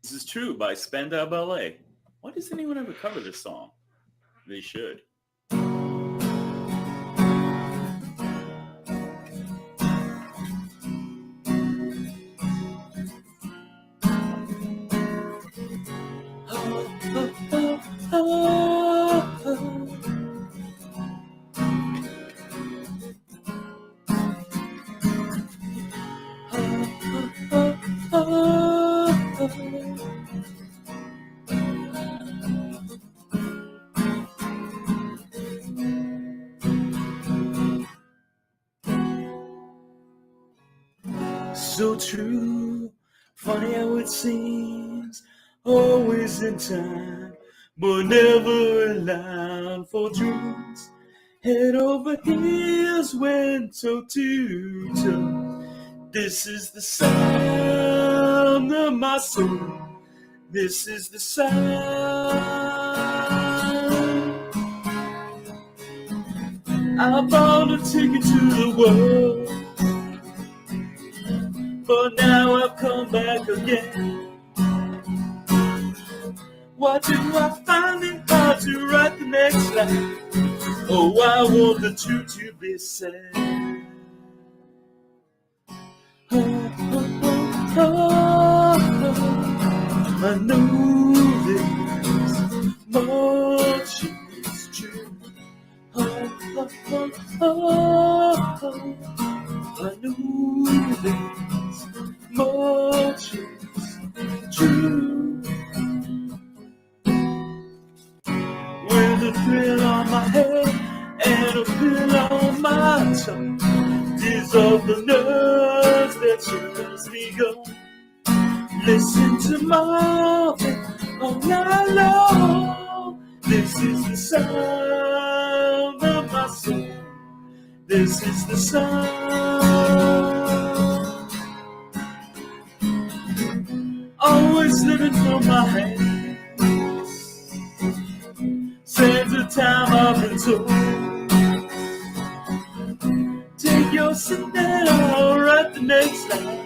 This is True by Spandau Ballet. Why does anyone ever cover this song? They should. So true, funny how it seems, always in time, but never allowed for dreams. Head over heels, went toe to toe. This is the sound of my soul. This is the sound. I bought a ticket to the world, but now I've come back again. Why do I find it hard to write the next line? Oh, I want the truth to be said. Oh, oh, oh, oh, oh. I know there's much is true. Oh, oh, oh, oh, oh. I know there's much is true. With a thrill on my head and a pill on my tongue, dissolve the nerves that turns me go. Listen to Marvin all night long. This is the sound of my soul. This is the sound. Always living for my hand. Sands of time I've been told. Take your seat and I'll write the next line.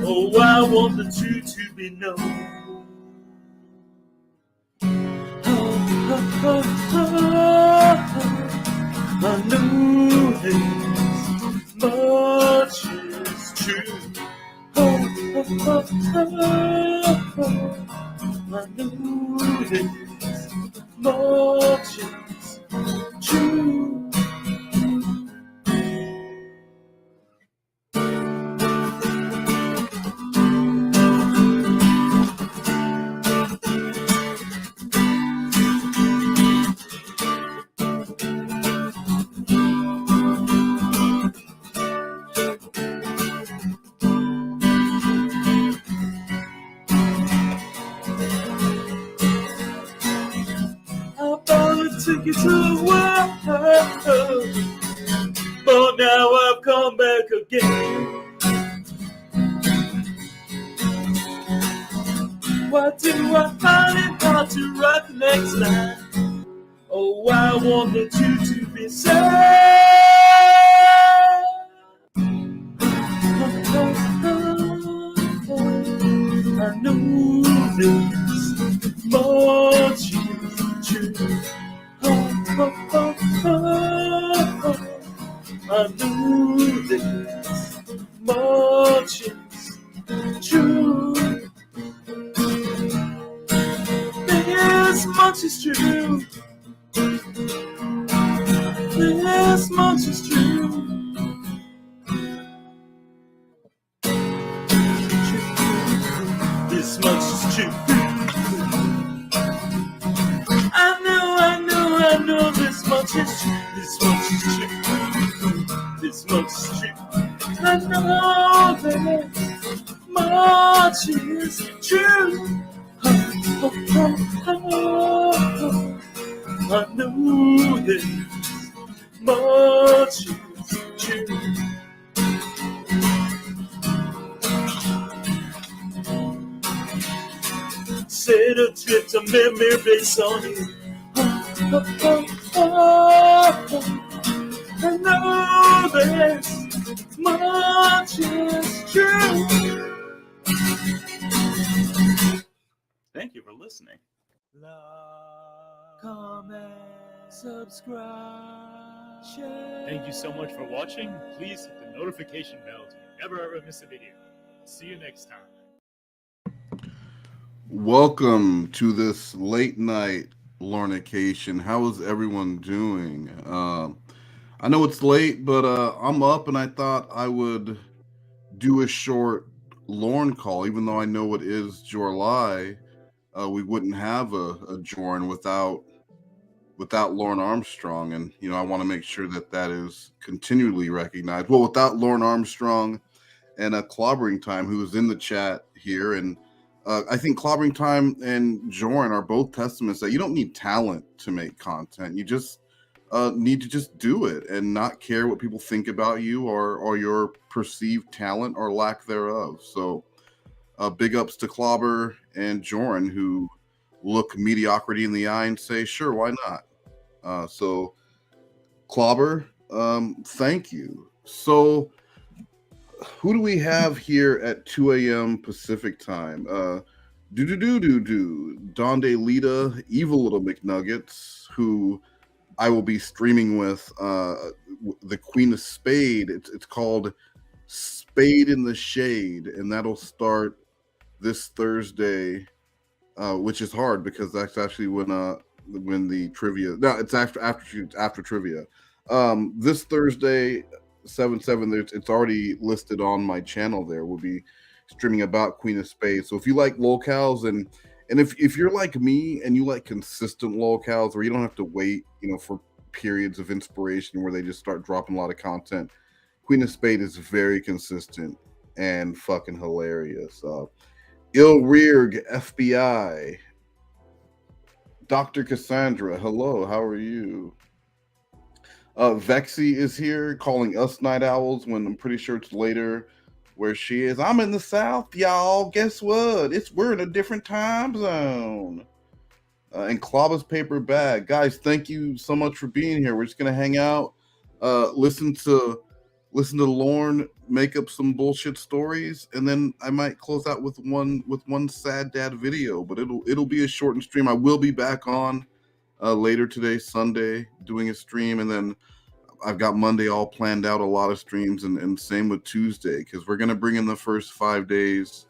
Oh, I want the truth to be known. Oh, oh, oh, oh, oh. I know there's much is true. Oh, oh, oh, oh, oh. I know there's much is true. Took you to the world, but now I've come back again. Why do I find it hard to write the next line? Oh, I want the truth to be said. I know there's much is true. Oh, oh, oh, oh. I know there's much is true. There's much is true. There's much is true. This much is true. I know this much is true. This much is true. This much is true. I know that much is true. Oh, oh, oh, oh. I know that much is true. Set a trip to memory base on you. Oh, oh, oh, oh. I know there's much is true. thank you for listening. Comment, subscribe, share. Thank you so much for watching. Please hit the notification bell so you never ever miss a video. See you next time. Welcome to this late night Lornication. How is everyone doing? I know it's late, but I'm up and I thought I would do a short Lorne call, even though I know it is July. We wouldn't have a Jorn without Lorne Armstrong, and I want to make sure that is continually recognized. Well, without Lorne Armstrong and Clobbering Time, who is in the chat here, and I think Clobbering Time and Jorn are both testaments that you don't need talent to make content. You just need to just do it and not care what people think about you or your perceived talent or lack thereof. So big ups to Clobber and Jorn, who look mediocrity in the eye and say, sure, why not? So Clobber, thank you. So who do we have here at 2 a.m. Pacific time? Donde Lita, Evil Little McNuggets, who I will be streaming with the Queen of Spade. It's called Spade in the Shade, and that'll start this Thursday, which is hard because that's actually when the trivia. No, it's after trivia. This Thursday, 7/7. It's already listed on my channel. There will be streaming about Queen of Spades. So if you like lolcows and if you're like me and you like consistent lolcows where you don't have to wait, for periods of inspiration where they just start dropping a lot of content, Queen of Spade is very consistent and fucking hilarious. Ilrirg FBI, Dr. Cassandra, hello, how are you? Vexy is here calling us night owls when I'm pretty sure it's later where she is. I'm in the South, y'all. Guess what? We're in a different time zone. And Clobber's paper bag. Guys, thank you so much for being here. We're just gonna hang out, listen to Lorne make up some bullshit stories, and then I might close out with one sad dad video, but it'll be a shortened stream. I will be back on later today, Sunday, doing a stream, and then I've got Monday all planned out, a lot of streams, and same with Tuesday, because we're gonna bring in the first 5 days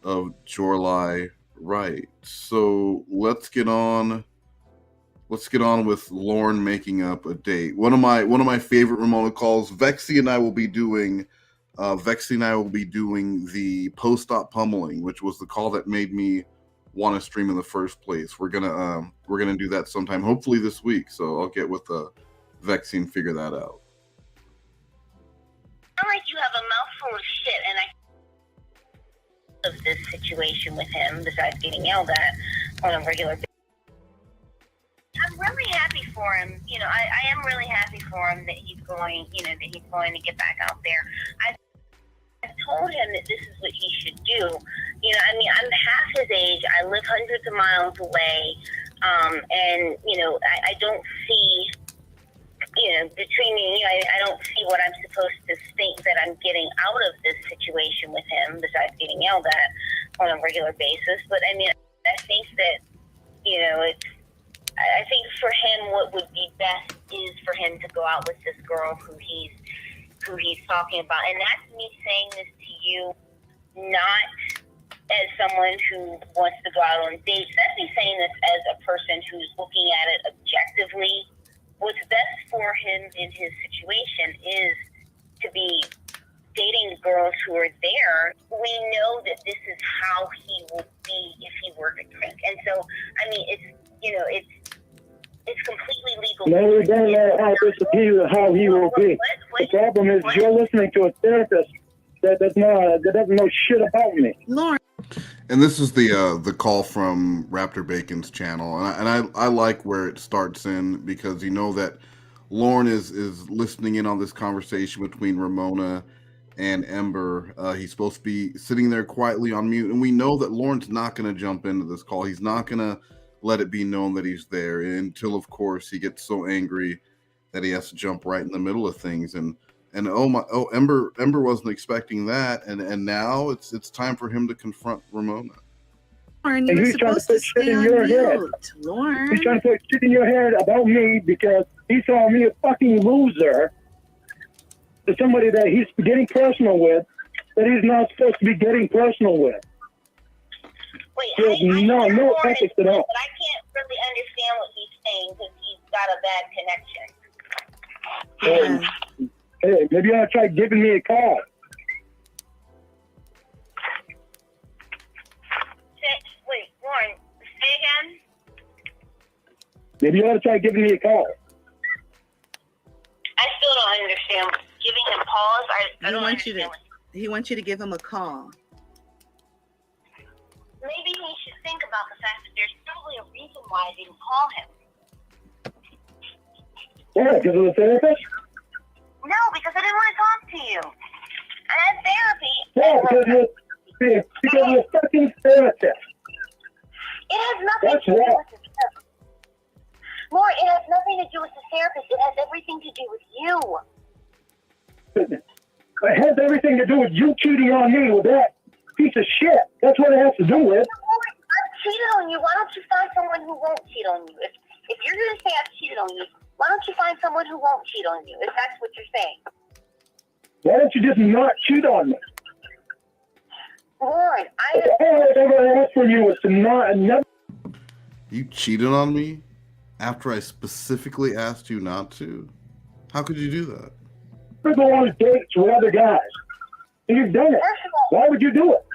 of July, right? So let's get on with Lorne making up a date. One of my favorite Ramona calls. Vexy and I will be doing the post-op pummeling, which was the call that made me want to stream in the first place. We're gonna do that sometime, hopefully this week. So I'll get with Vexy and figure that out. I'm like, you have a mouthful of shit, and of this situation with him, besides getting yelled at on a regular basis. I'm really happy for him. I am really happy for him that he's going to get back out there. I told him that this is what he should do. I'm half his age. I live hundreds of miles away. And I don't see, between me and you, I don't see what I'm supposed to think that I'm getting out of this situation with him, besides getting yelled at on a regular basis. But I think that, I think for him, what would be best is for him to go out with this girl who he's talking about. And that's me saying this to you, not as someone who wants to go out on dates. That's me saying this as a person who's looking at it objectively. What's best for him in his situation is to be dating girls who are there. We know that this is how he would be if he were to drink. And so, it's completely legal. No, we don't know how this is how he will be. The problem is you're listening to a therapist that doesn't know shit about me. Lorne. And this is the call from Raptor Bacon's channel, and I like where it starts in, because you know that Lorne is listening in on this conversation between Ramona and Ember. He's supposed to be sitting there quietly on mute, and we know that Lorne's not going to jump into this call. He's not going to let it be known that he's there until, of course, he gets so angry that he has to jump right in the middle of things. And Ember wasn't expecting that, and now it's time for him to confront Ramona. Lauren, you're he's trying to supposed to put shit stay in on your head. mute. Lauren. He's trying to put shit in your head about me because he saw me a fucking loser to somebody that he's getting personal with, that he's not supposed to be getting personal with. Wait, no hear ethics Lauren, at all. but I can't really understand what he's saying because he's got a bad connection. Hey, maybe you ought to try giving me a call. Wait, Lauren, say again? Maybe you ought to try giving me a call. I still don't understand. Giving him pause? I don't understand. He wants you to give him a call. Maybe he should think about the fact that there's probably a reason why I didn't call him. Yeah, because of the therapist? No, because I didn't want to talk to you. I had therapy. Yeah, because you're a fucking therapist. It has nothing to do with the therapist. Laura, it has nothing to do with the therapist. It has everything to do with you. It has everything to do with you cheating on me with that piece of shit. That's what it has to do with. I've cheated on you. Why don't you find someone who won't cheat on you? If you're going to say I've cheated on you, why don't you find someone who won't cheat on you, if that's what you're saying? Why don't you just not cheat on me? Lauren, all I ever asked from you was to never. You cheated on me after I specifically asked you not to? How could you do that? Never go on dates with other guys. And you've done it. First of all, why would you do it?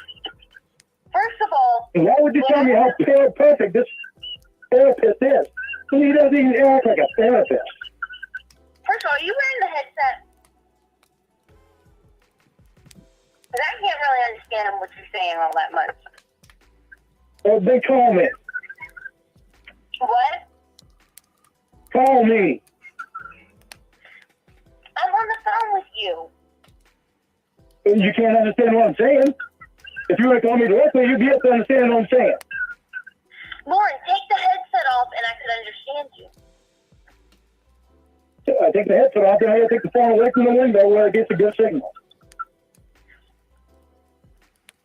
First of all, and why would you tell me how perfect this therapist is? He doesn't even act like a therapist. First of all, are you wearing the headset? Because I can't really understand what you're saying all that much. Well, then call me. What? Call me. I'm on the phone with you. And you can't understand what I'm saying. If you were to call me directly, you'd be able to understand what I'm saying. Lauren, take the headset off and I could understand you. I take the headset off, and I gotta take the phone away from the window where it gets a good signal.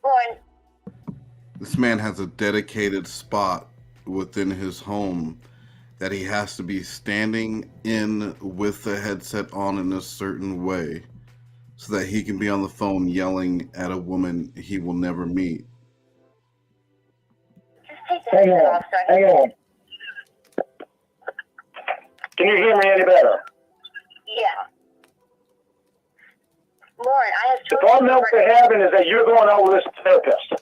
Lauren. This man has a dedicated spot within his home that he has to be standing in with the headset on in a certain way so that he can be on the phone yelling at a woman he will never meet. Just take the headset off. Hang on. Can you hear me any better? Yeah. Lauren, I have the problem that we're having is that you're going out with this therapist.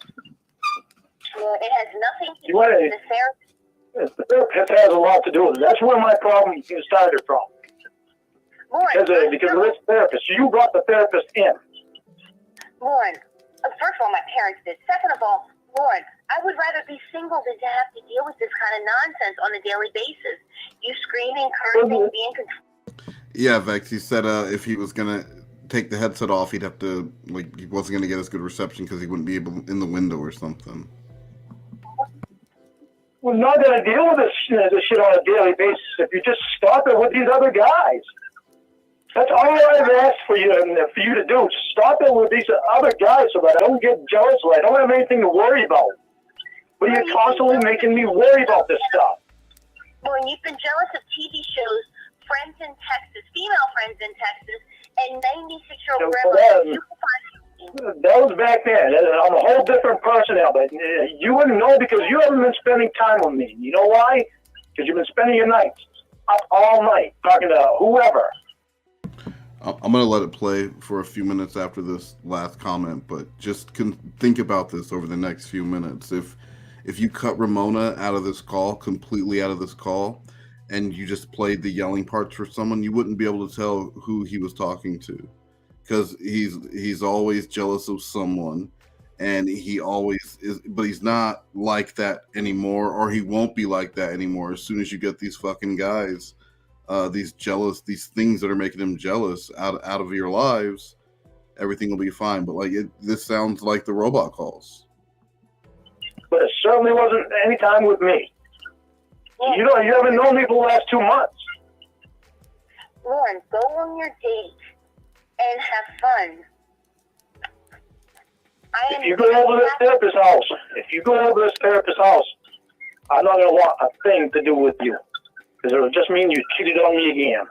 Well, it has nothing to do with the therapist. The therapist has a lot to do with it. That's where my problem started from. Lauren, because of this therapist. You brought the therapist in. Lauren, first of all, my parents did. Second of all, Lauren, I would rather be single than to have to deal with this kind of nonsense on a daily basis. You screaming, cursing, being controlling. Yeah, Vex, he said if he was going to take the headset off, he'd have to, like, he wasn't going to get as good reception because he wouldn't be able in the window or something. We're not going to deal with this shit on a daily basis if you just stop it with these other guys. That's all I've asked for you to do. Stop it with these other guys so that I don't get jealous. So I don't have anything to worry about. But you're constantly making me worry about this stuff. Well, you've been jealous of TV shows, Friends in Texas, female friends in Texas, and 96-year-old grandma. That was back then. I'm a whole different person now. But you wouldn't know because you haven't been spending time with me. You know why? Because you've been spending your nights up all night talking to whoever. I'm going to let it play for a few minutes after this last comment, but just think about this over the next few minutes. If you cut Ramona out of this call, completely out of this call, and you just played the yelling parts for someone, you wouldn't be able to tell who he was talking to, because he's always jealous of someone, and he always is, but he's not like that anymore, or he won't be like that anymore as soon as you get these fucking guys. These things that are making him jealous out of your lives, everything will be fine. But like this sounds like the robot calls. But it certainly wasn't any time with me. You haven't known me for the last 2 months. Lauren, go on your date and have fun. I If you go over this therapist's house, I'm not going to want a thing to do with you. Because it'll just mean you cheated on me again.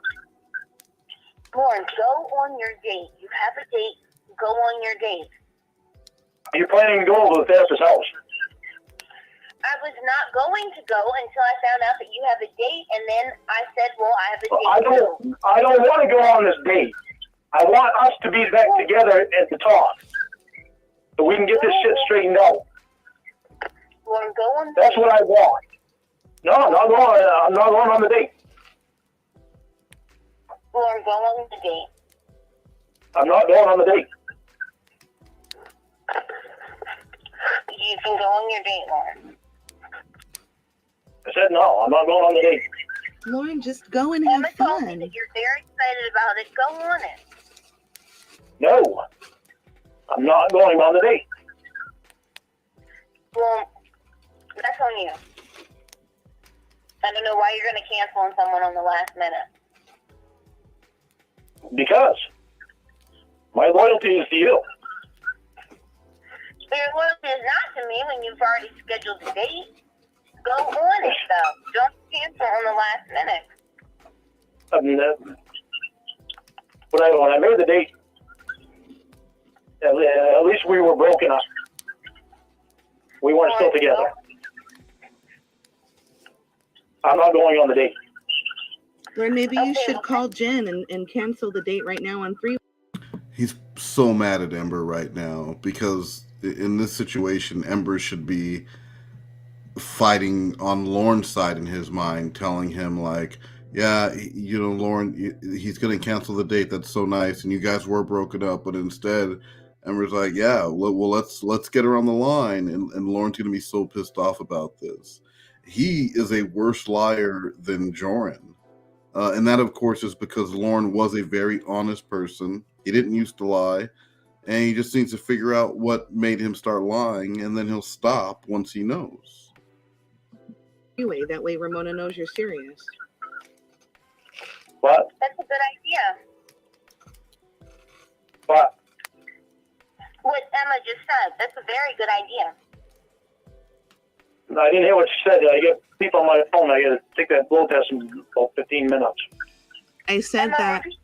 Lorne, go on your date. You have a date. Go on your date. Are you planning to go over to the therapist's house? I was not going to go until I found out that you have a date, and then I said, well, I have a date. I don't want to go on this date. I want us to be back together and to talk. So we can get this shit straightened out. Lorne, go on the That's date. what I want. No, I'm not going on the date. Lorne, go on the date. I'm not going on the date. You can go on your date, Lorne. I said no, I'm not going on the date. Lauren, just go and Emma have told me fun. that you're very excited about it. Go on it. No, I'm not going on the date. Well, that's on you. I don't know why you're going to cancel on someone on the last minute. Because my loyalty is to you. But your loyalty is not to me when you've already scheduled the date. Go on it, though. Don't cancel on the last minute. When I made the date, at least we were broken up. We weren't still together. I'm not going on the date. Lauren, maybe you should call Jen and cancel the date right now on 3. He's so mad at Ember right now because in this situation, Ember should be fighting on Lorne's side in his mind, telling him like, yeah, you know, Lorne, he's going to cancel the date. That's so nice. And you guys were broken up. But instead, Ember's like, yeah, well, let's get her on the line. And Lorne's going to be so pissed off about this. He is a worse liar than Joran. And that, of course, is because Lorne was a very honest person. He didn't used to lie. And he just needs to figure out what made him start lying. And then he'll stop once he knows. Anyway, that way Ramona knows you're serious. What? That's a good idea. What? What Emma just said. That's a very good idea. I didn't hear what you said. I get people on my phone. I got to take that blood test in about 15 minutes. I said Emma, that. repeat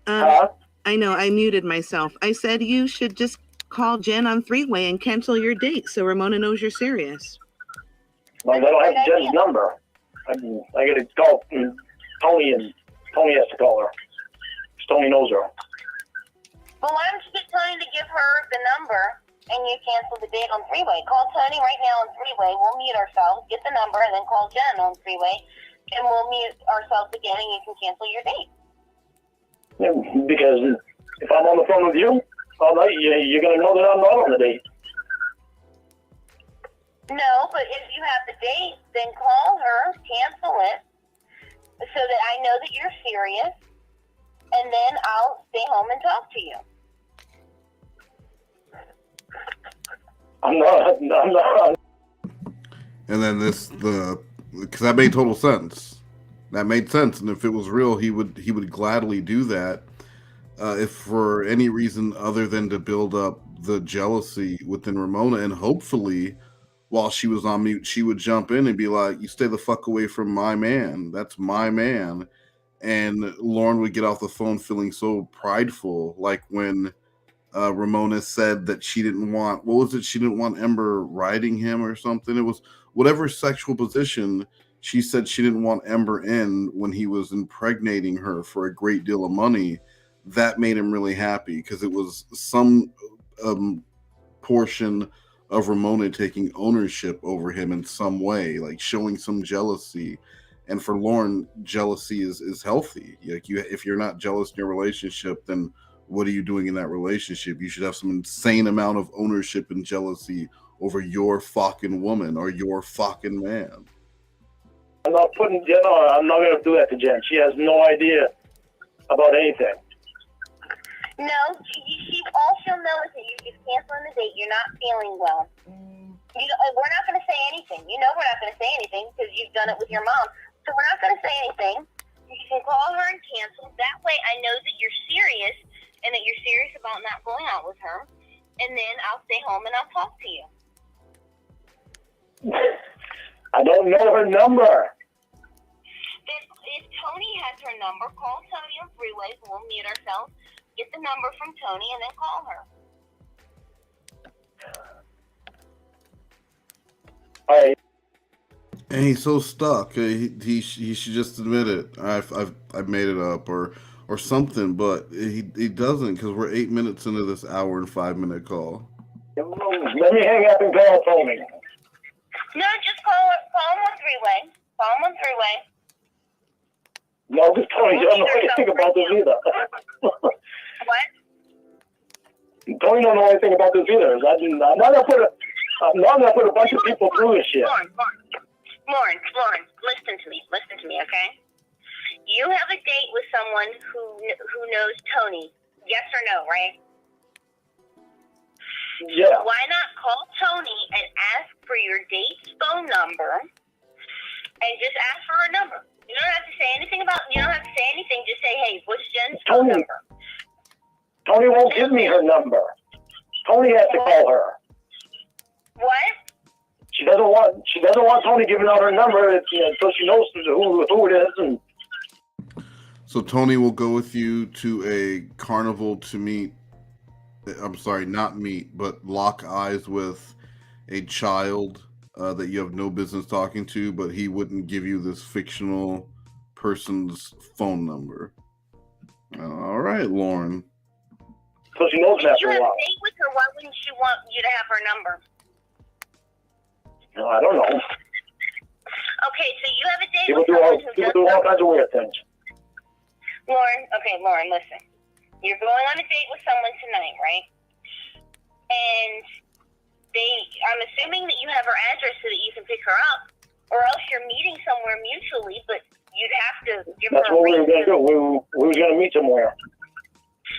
yourself. I know, I muted myself. I said you should just call Jen on 3-way and cancel your date so Ramona knows you're serious. Well, I don't have Jen's number. I got to call Tony, and Tony has to call her. Tony knows her. Well, why don't you get Tony to give her the number and you cancel the date on 3-way? Call Tony right now on 3-way. We'll mute ourselves, get the number, and then call Jen on 3-way, and we'll mute ourselves again, and you can cancel your date. Yeah, because if I'm on the phone with you all night, you're going to know that I'm not on the date. No, but if you have the date, then call her, cancel it, so that I know that you're serious, and then I'll stay home and talk to you. I'm not. And then because that made total sense. That made sense. And if it was real, he would gladly do that. If for any reason other than to build up the jealousy within Ramona, and hopefully while she was on mute, she would jump in and be like, you stay the fuck away from my man. That's my man. And Lorne would get off the phone feeling so prideful, like when Ramona said that she didn't want, what was it? She didn't want Ember riding him or something. It was whatever sexual position she said she didn't want Ember in when he was impregnating her for a great deal of money. That made him really happy because it was some portion of Ramona taking ownership over him in some way, like showing some jealousy. And for Lorne, jealousy is healthy. Like if you're not jealous in your relationship, then what are you doing in that relationship? You should have some insane amount of ownership and jealousy over your fucking woman or your fucking man. I'm not going to do that to Jen. She has no idea about anything. No, all she'll know is that you're just canceling the date. You're not feeling well. We're not going to say anything. You know we're not going to say anything because you've done it with your mom. So we're not going to say anything. You can call her and cancel. That way I know that you're serious, and that you're serious about not going out with her, and then I'll stay home and I'll talk to you. I don't know her number. If Tony has her number, call Tony on three-way. We'll mute ourselves, get the number from Tony, and then call her. All right. And he's so stuck. He should just admit it. I've made it up or something, but he doesn't, because we're 8 minutes into this hour and 5 minute call. Let me hang up and call Tony. No, just call him on three-way. Call him on three-way. No, because Tony doesn't know anything about this either. What? Tony don't know anything about this either. I'm not gonna put a bunch of people through this shit. Lauren, listen to me, okay? You have a date with someone who knows Tony. Yes or no, right? Yeah. Why not call Tony and ask for your date's phone number, and just ask for her number? You don't have to say anything. Just say, hey, what's Jen's phone number? Tony won't give me her number. Tony has to call her. What? She doesn't want Tony giving out her number until she knows who it is. And So Tony will go with you to a carnival to meet. I'm sorry, not meet, but lock eyes with a child that you have no business talking to, but he wouldn't give you this fictional person's phone number. All right, Lorne. so she knows If that you for a have a while. date with her, why wouldn't she want you to have her number? No, I don't know. Okay, so you have a date People with do someone all kinds of weird things. Lauren, listen. You're going on a date with someone tonight, right? And I'm assuming that you have her address so that you can pick her up, or else you're meeting somewhere mutually, but you'd have to give That's her a what we were reason. going to do. We were going to meet somewhere.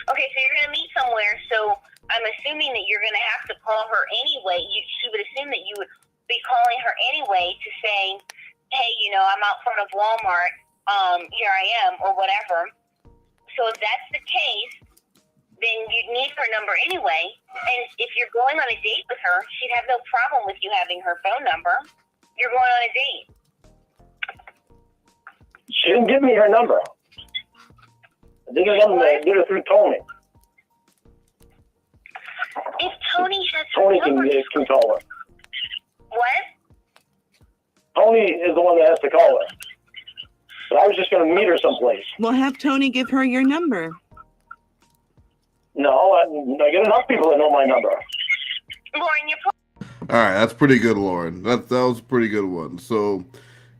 Okay, so you're going to meet somewhere, so I'm assuming that you're going to have to call her anyway. She would assume that you would be calling her anyway to say, hey, I'm out front of Walmart, here I am, or whatever. So if that's the case, then you'd need her number anyway. And if you're going on a date with her, she'd have no problem with you having her phone number. You're going on a date. She didn't give me her number. I did it through Tony. If Tony has her Tony number... can call her. What? Tony is the one that has to call her. But I was just going to meet her someplace. Well, have Tony give her your number. No, I get enough people that know my number. Lauren, you're... All right, that's pretty good, Lauren. That was a pretty good one. So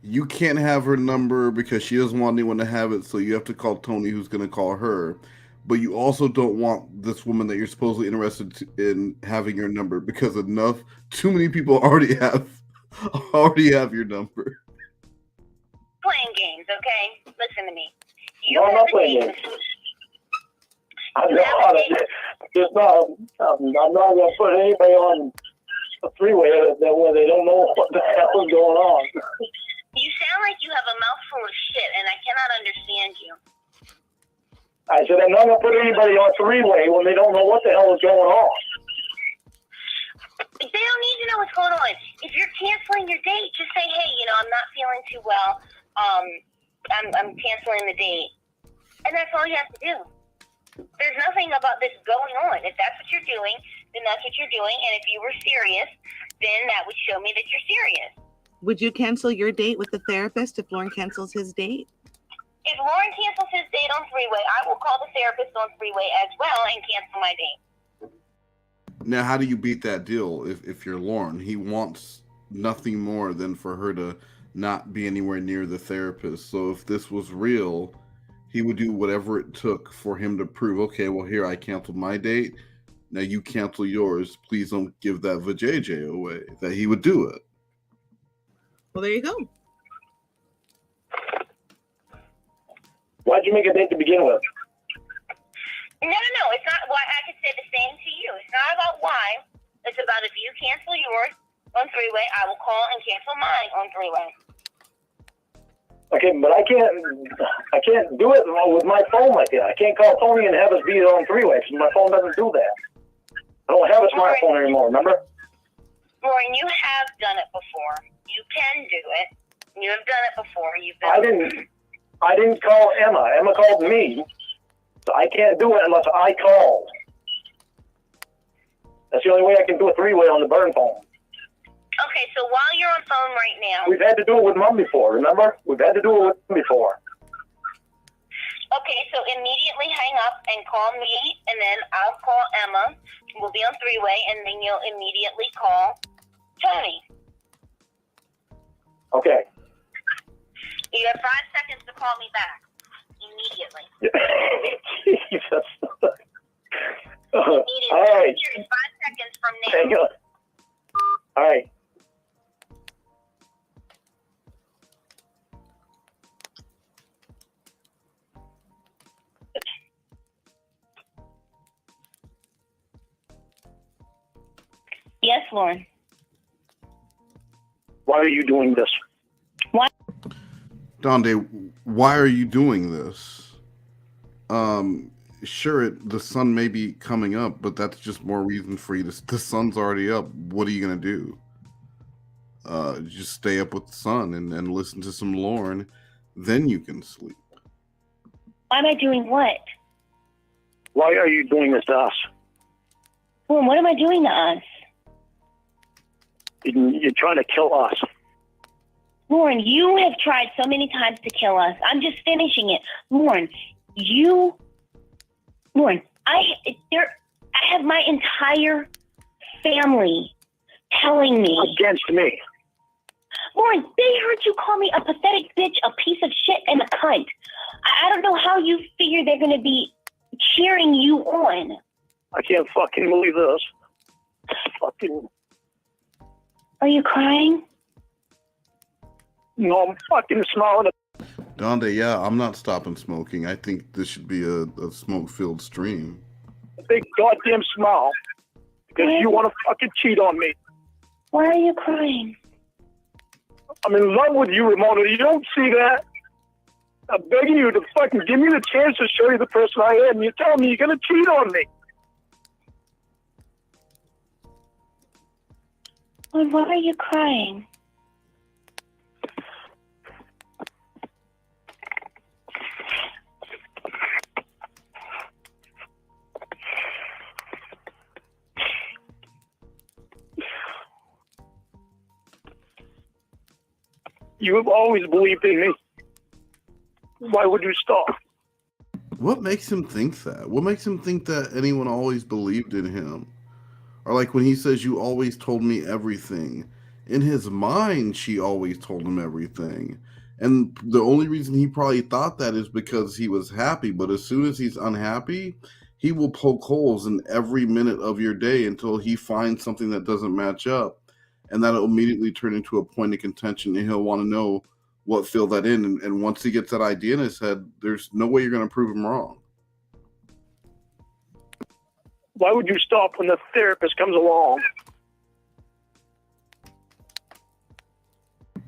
you can't have her number because she doesn't want anyone to have it, so you have to call Tony, who's going to call her. But you also don't want this woman that you're supposedly interested in having your number, because too many people already have your number. Playing games, okay? Listen to me. No, I'm not playing games. I'm not going to put anybody on a three-way where they don't know what the hell is going on. You sound like you have a mouthful of shit, and I cannot understand you. I said, I'm not going to put anybody on three-way when they don't know what the hell is going on. They don't need to know what's going on. If you're canceling your date, just say, hey, I'm not feeling too well. I'm canceling the date. And that's all you have to do. There's nothing about this going on. If that's what you're doing, then that's what you're doing. And if you were serious, then that would show me that you're serious. Would you cancel your date with the therapist if Lorne cancels his date? If Lauren cancels his date on three-way, I will call the therapist on three-way as well and cancel my date. Now, how do you beat that deal if you're Lorne? He wants nothing more than for her to not be anywhere near the therapist. So if this was real, he would do whatever it took for him to prove, okay, well, here, I canceled my date. Now you cancel yours. Please don't give that vajayjay away. That he would do it. Well, there you go. Why'd you make a date to begin with? No. It's not why. I could say the same to you. It's not about why. It's about if you cancel yours on three-way, I will call and cancel mine on three-way. Okay, but I can't do it with my phone like that. I can't call Tony and have us be on three-way because my phone doesn't do that. I don't have a smartphone anymore, remember? Lauren, you have done it before. You can do it. You have done it before. I didn't call Emma. Emma called me. So I can't do it unless I call. That's the only way I can do a three-way on the burn phone. Okay, so while you're on phone right now... We've had to do it with Mom before, remember? We've had to do it with Mom before. Okay, so immediately hang up and call me, and then I'll call Emma. We'll be on three-way, and then you'll immediately call Tony. Okay. You have 5 seconds to call me back. Immediately. Jesus. Immediately. All right. Here's 5 seconds from now. Hang on. All right. Yes, Lauren. Why are you doing this? Donde, why are you doing this? Sure, the sun may be coming up, but that's just more reason for you to. The sun's already up. What are you gonna do? Just stay up with the sun and listen to some Lorne, then you can sleep. Why am I doing what? Why are you doing this to us? Lauren, what am I doing to us? You're trying to kill us. Lauren, you have tried so many times to kill us. I'm just finishing it. Lauren, I have my entire family telling me. Against me. Lauren, they heard you call me a pathetic bitch, a piece of shit, and a cunt. I don't know how you figure they're going to be cheering you on. I can't fucking believe this. Fucking. Are you crying? No, I'm fucking smiling. Donde, yeah, I'm not stopping smoking. I think this should be a smoke-filled stream. A big goddamn smile. Because you want to fucking cheat on me. Why are you crying? I'm in love with you, Ramona. You don't see that? I'm begging you to fucking give me the chance to show you the person I am. You're telling me you're going to cheat on me. Lauren, why are you crying? You have always believed in me. Why would you stop? What makes him think that? What makes him think that anyone always believed in him? Or like when he says, you always told me everything. In his mind, she always told him everything. And the only reason he probably thought that is because he was happy. But as soon as he's unhappy, he will poke holes in every minute of your day until he finds something that doesn't match up. And that'll immediately turn into a point of contention, and he'll want to know what filled that in. And once he gets that idea in his head, there's no way you're going to prove him wrong. Why would you stop when the therapist comes along?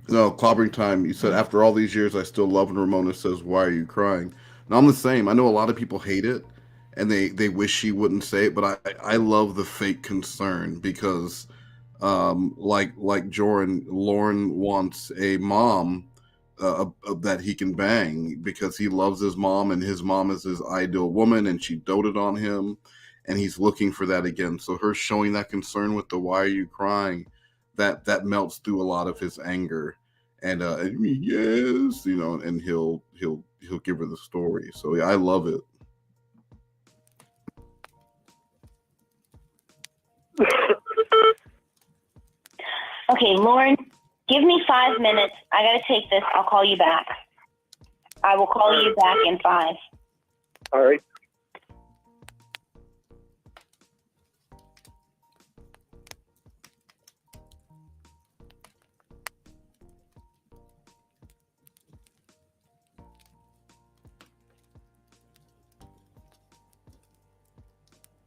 No, clobbering time. You said, after all these years, I still love when Ramona says, why are you crying? Now, I'm the same. I know a lot of people hate it, and they wish she wouldn't say it, but I love the fake concern because... like Joran, Lorne wants a mom that he can bang because he loves his mom, and his mom is his ideal woman, and she doted on him, and he's looking for that again. So her showing that concern with the "why are you crying," that melts through a lot of his anger, and yes, and he'll give her the story. So yeah, I love it. Okay, Lauren, give me 5 minutes. I gotta take this. I'll call you back. I will call you back in 5. All right.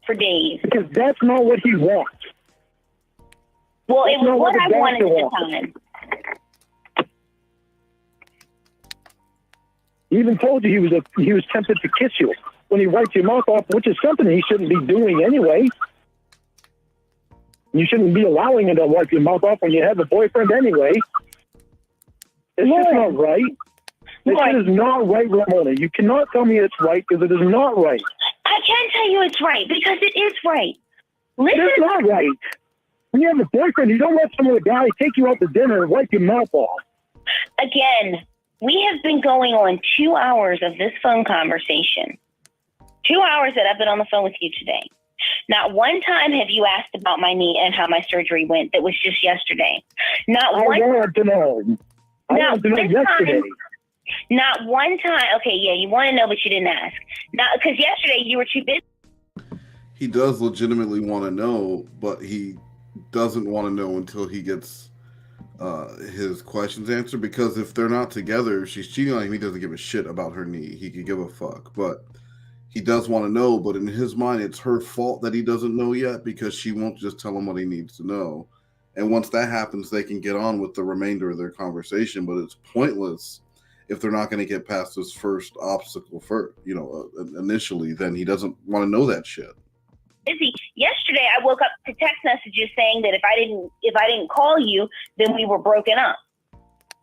For days. Because that's not what he wants. Well, it was what I wanted at the wants. time. He even told you he was tempted to kiss you when he wiped your mouth off, which is something he shouldn't be doing anyway. You shouldn't be allowing him to wipe your mouth off when you have a boyfriend anyway. It's just not right. This is not right, Ramona. You cannot tell me it's right because it is not right. I can tell you it's right because it is right. Listen. It's not right. When you have a boyfriend, you don't let some other guy take you out to dinner and wipe your mouth off. Again, we have been going on 2 hours of this phone conversation. 2 hours that I've been on the phone with you today. Not one time have you asked about my knee and how my surgery went. That was just yesterday. Not one. I wanted to know. I wanted to know yesterday. Not one time. Okay, yeah, you want to know, but you didn't ask. Not because yesterday you were too busy. He does legitimately want to know, but he doesn't want to know until he gets his questions answered. Because if they're not together, if she's cheating on him, he doesn't give a shit about her knee. He could give a fuck, but he does want to know. But in his mind, it's her fault that he doesn't know yet because she won't just tell him what he needs to know. And once that happens, they can get on with the remainder of their conversation. But it's pointless if they're not going to get past this first obstacle initially. Then he doesn't want to know that shit. Busy. Yesterday, I woke up to text messages saying that if I didn't call you, then we were broken up.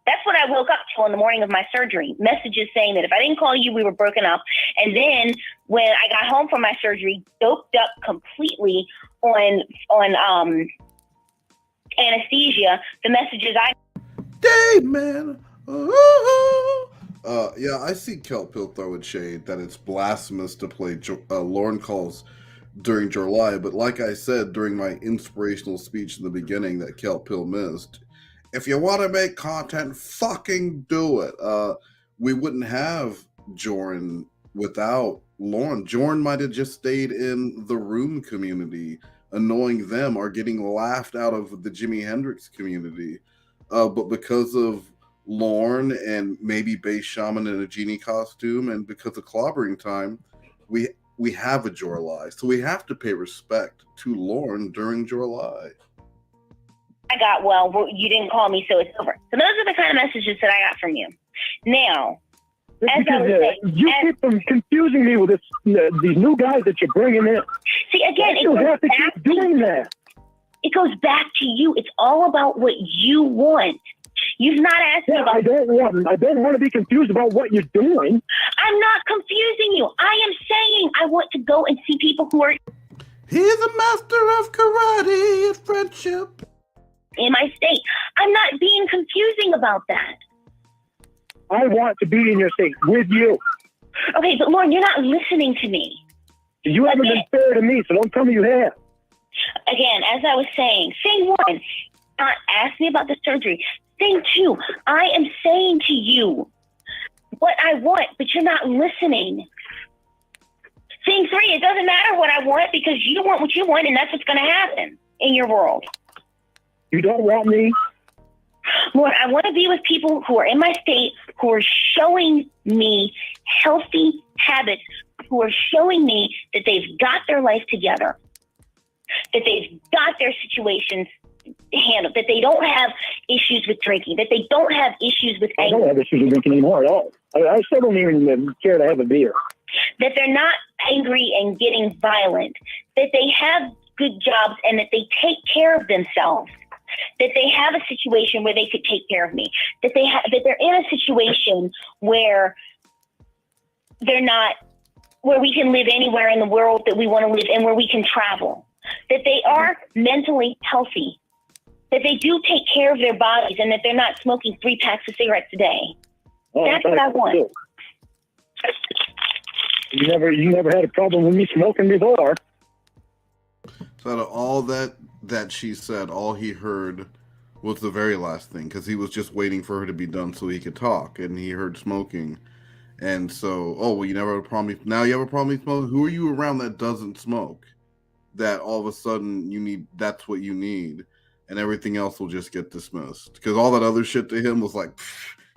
That's what I woke up to on the morning of my surgery. Messages saying that if I didn't call you, we were broken up. And then when I got home from my surgery, doped up completely on anesthesia, the messages Dave, man. Yeah, I see Kelp Pill throwing shade that it's blasphemous to play Lorne calls during July, but like I said during my inspirational speech in the beginning that Kelp Pill missed, if you want to make content, fucking do it. We wouldn't have Jorn without Lorne. Jorn might have just stayed in the room community, annoying them or getting laughed out of the Jimi Hendrix community. But because of Lorne and maybe Bass Shaman in a genie costume and because of Clobbering Time, we have a Jorlai. So we have to pay respect to Lorne during Jorlai. I got, well, you didn't call me, so it's over. So those are the kind of messages that I got from you. Now, as I was saying, you keep confusing me with these new guys that you're bringing in. See, again, you have to keep doing that. It goes back to you. It's all about what you want. You've not asked me about. I don't want to be confused about what you're doing. I'm not confusing you. I am saying I want to go and see people who are. He's a master of karate and friendship. In my state. I'm not being confusing about that. I want to be in your state with you. Okay, but Lauren, you're not listening to me. You haven't been fair to me, so don't tell me you have. Again, as I was saying, thing one, not ask me about the surgery. Thing two, I am saying to you what I want, but you're not listening. Thing three, it doesn't matter what I want because you want what you want, and that's what's going to happen in your world. You don't want me? Lord, I want to be with people who are in my state, who are showing me healthy habits, who are showing me that they've got their life together, that they've got their situations handled, that they don't have issues with drinking, that they don't have issues with anger. I don't have issues with drinking anymore at all. I still don't even care to have a beer. That they're not angry and getting violent, that they have good jobs and that they take care of themselves. That they have a situation where they could take care of me, that they're in a situation where where we can live anywhere in the world that we want to live and where we can travel, that they are mentally healthy, that they do take care of their bodies and that they're not smoking 3 packs of cigarettes a day. That's what I want. You never had a problem with me smoking before. So out of all that she said, all he heard was the very last thing, because he was just waiting for her to be done so he could talk, and he heard smoking. And so, you never had a problem. Now you have a problem with smoking? Who are you around that doesn't smoke? That all of a sudden that's what you need, and everything else will just get dismissed. Because all that other shit to him was like,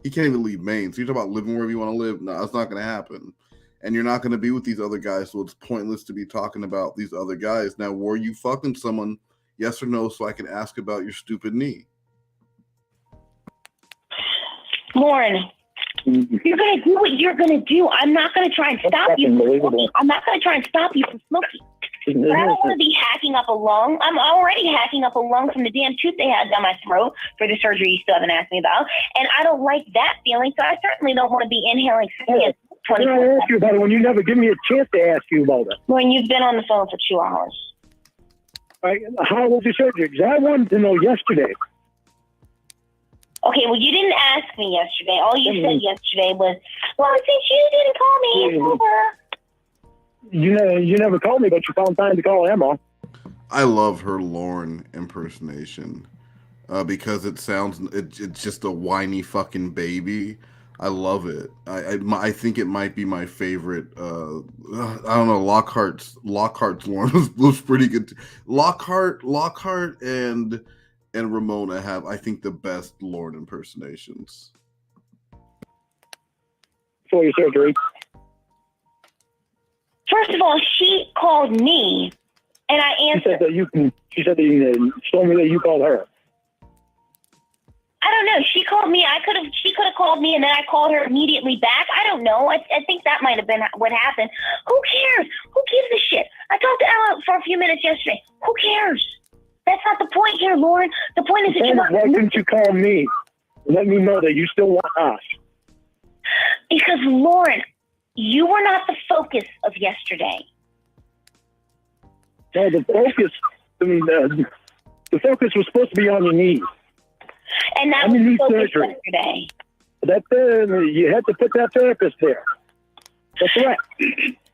he can't even leave Maine. So you talk about living wherever you want to live. No, it's not going to happen. And you're not going to be with these other guys, so it's pointless to be talking about these other guys. Now, were you fucking someone, yes or no, so I can ask about your stupid knee? Lauren, You're going to do what you're going to do. I'm not going to try and stop you. I'm not going to try and stop you from smoking. But I don't want to be hacking up a lung. I'm already hacking up a lung from the damn tooth they had down my throat for the surgery you still haven't asked me about. And I don't like that feeling, so I certainly don't want to be inhaling skin. When I ask you about it when you never give me a chance to ask you about it? When you've been on the phone for 2 hours. Right, how was your surgery? Because I wanted to know yesterday. Okay, well, you didn't ask me yesterday. All you said yesterday was, well, since you didn't call me, it's over. You never called me, but you found time to call Emma. I love her Lorne impersonation because it's just a whiny fucking baby. I love it. I think it might be my favorite. I don't know. Lockhart's Lorne was pretty good. Lockhart and Ramona have, I think, the best Lorne impersonations. For your surgery. First of all, she called me, and I answered. She said that you told me that you called her. I don't know. She called me. She could have called me, and then I called her immediately back. I don't know. I think that might have been what happened. Who cares? Who gives a shit? I talked to Ella for a few minutes yesterday. Who cares? That's not the point here, Lauren. The point is that you're not. Why didn't you call me? Let me know that you still want us. Because, Lauren, you were not the focus of yesterday. No, the focus. The focus was supposed to be on your knees. And that was the focus yesterday. You had to put that therapist there. That's right.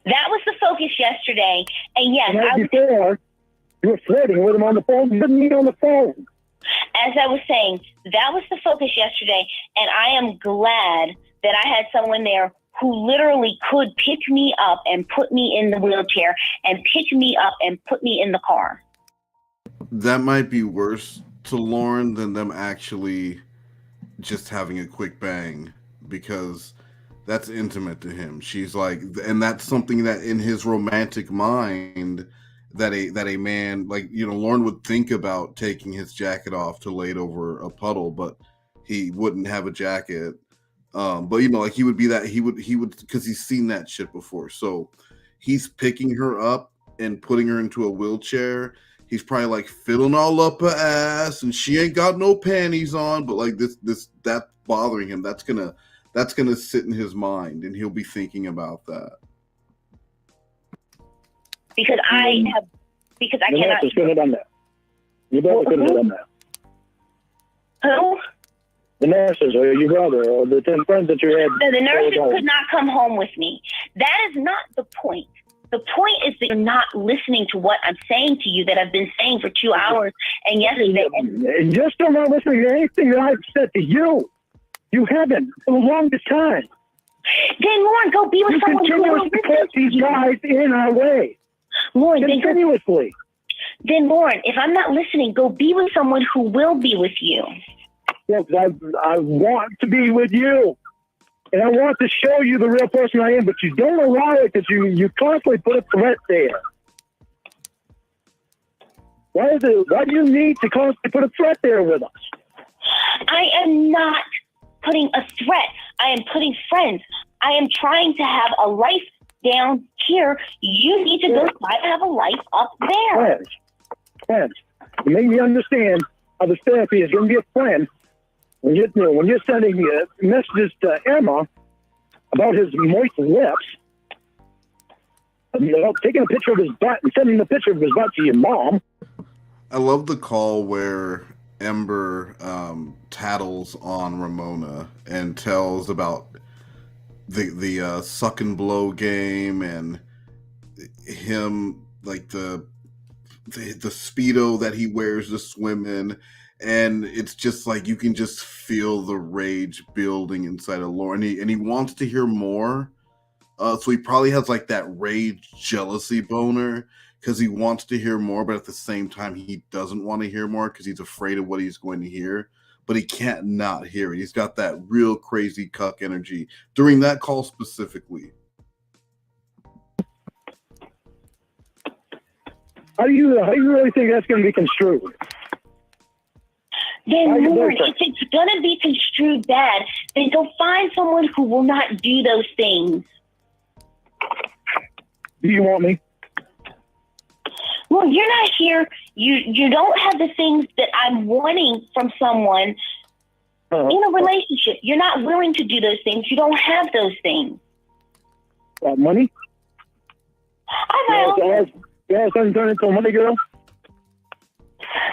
That was the focus yesterday. And yes, before, you were flirting with him on the phone. You didn't need on the phone. As I was saying, that was the focus yesterday. And I am glad that I had someone there who literally could pick me up and put me in the wheelchair and pick me up and put me in the car. That might be worse to Lorne than them actually just having a quick bang, because that's intimate to him. She's like, and that's something that in his romantic mind that a man, like, Lorne would think about taking his jacket off to lay it over a puddle, but he wouldn't have a jacket. But like he would be that he would because he's seen that shit before. So he's picking her up and putting her into a wheelchair. He's probably like fiddling all up her ass, and she ain't got no panties on. But like that bothering him. That's gonna sit in his mind, and he'll be thinking about that. Because I cannot. Could have done that. Your brother could have done that. Who? The nurses, or your brother, or the 10 friends that you had. No, the nurses could not come home with me. That is not the point. The point is that you're not listening to what I'm saying to you that I've been saying for 2 hours and yesterday. And you're still not listening to anything that I've said to you. You haven't for the longest time. Then, Lauren, go be with someone who will to put these guys in our way. Lauren, continuously. Then, Lauren, if I'm not listening, go be with someone who will be with you. Yes, I want to be with you. And I want to show you the real person I am, but you don't allow it because you constantly put a threat there. Why do you need to constantly put a threat there with us? I am not putting a threat. I am putting friends. I am trying to have a life down here. You need to go try to have a life up there. Friends. You make me understand how this therapy is going to be a friend. When you're sending messages to Emma about his moist lips, taking a picture of his butt and sending the picture of his butt to your mom. I love the call where Ember tattles on Ramona and tells about the suck and blow game and him, like the Speedo that he wears to swim in. And it's just like you can just feel the rage building inside of Lorne, and he wants to hear more. So he probably has like that rage jealousy boner because he wants to hear more, but at the same time he doesn't want to hear more because he's afraid of what he's going to hear. But he can't not hear it. He's got that real crazy cuck energy during that call specifically. How do you really think that's going to be construed? Then, Lauren, if it's going to be construed bad, then go find someone who will not do those things. Do you want me? Well, you're not here. You don't have the things that I'm wanting from someone in a relationship. You're not willing to do those things. You don't have those things. Money? I doesn't turn into a money girl?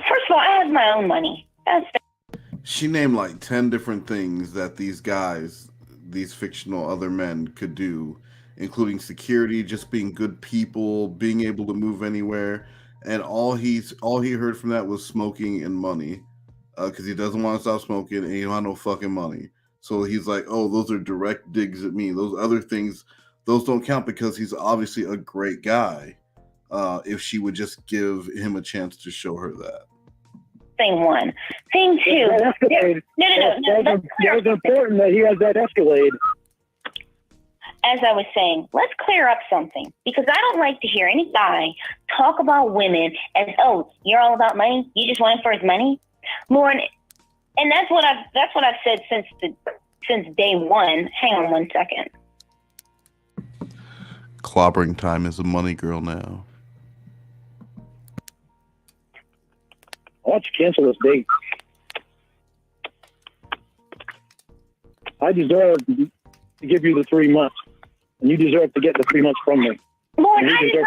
First of all, I have my own money. She named like 10 different things that these guys, these fictional other men could do, including security, just being good people, being able to move anywhere. And all he heard from that was smoking and money, because he doesn't want to stop smoking and he don't have no fucking money. So he's like, oh, those are direct digs at me. Those other things, those don't count, because he's obviously a great guy. If she would just give him a chance to show her that. Thing one. Thing two. That Escalade. No. That was important that he has that Escalade. As I was saying, let's clear up something, because I don't like to hear any guy talk about women as, oh, you're all about money. You just want him for his money, Lauren. And that's what I've said since day one. Hang on one second. Clobbering time is a money girl now. I want you to cancel this date. I deserve to give you the 3 months, and you deserve to get the 3 months from me. Lauren, I deserve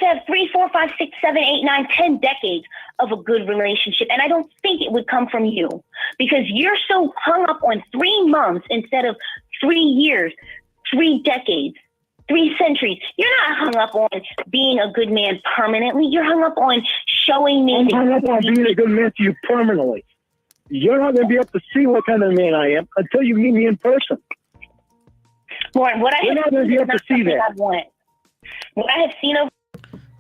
to have 3, 4, 5, 6, 7, 8, 9, 10 decades of a good relationship, and I don't think it would come from you, because you're so hung up on 3 months instead of 3 years, 3 decades, 3 centuries. You're not hung up on being a good man permanently. You're hung up on showing me. I'm hung up on being a good man to you permanently. You're not going to be able to see what kind of man I am until you meet me in person. Lauren, what I You're not going to be able to see that. What I have seen over.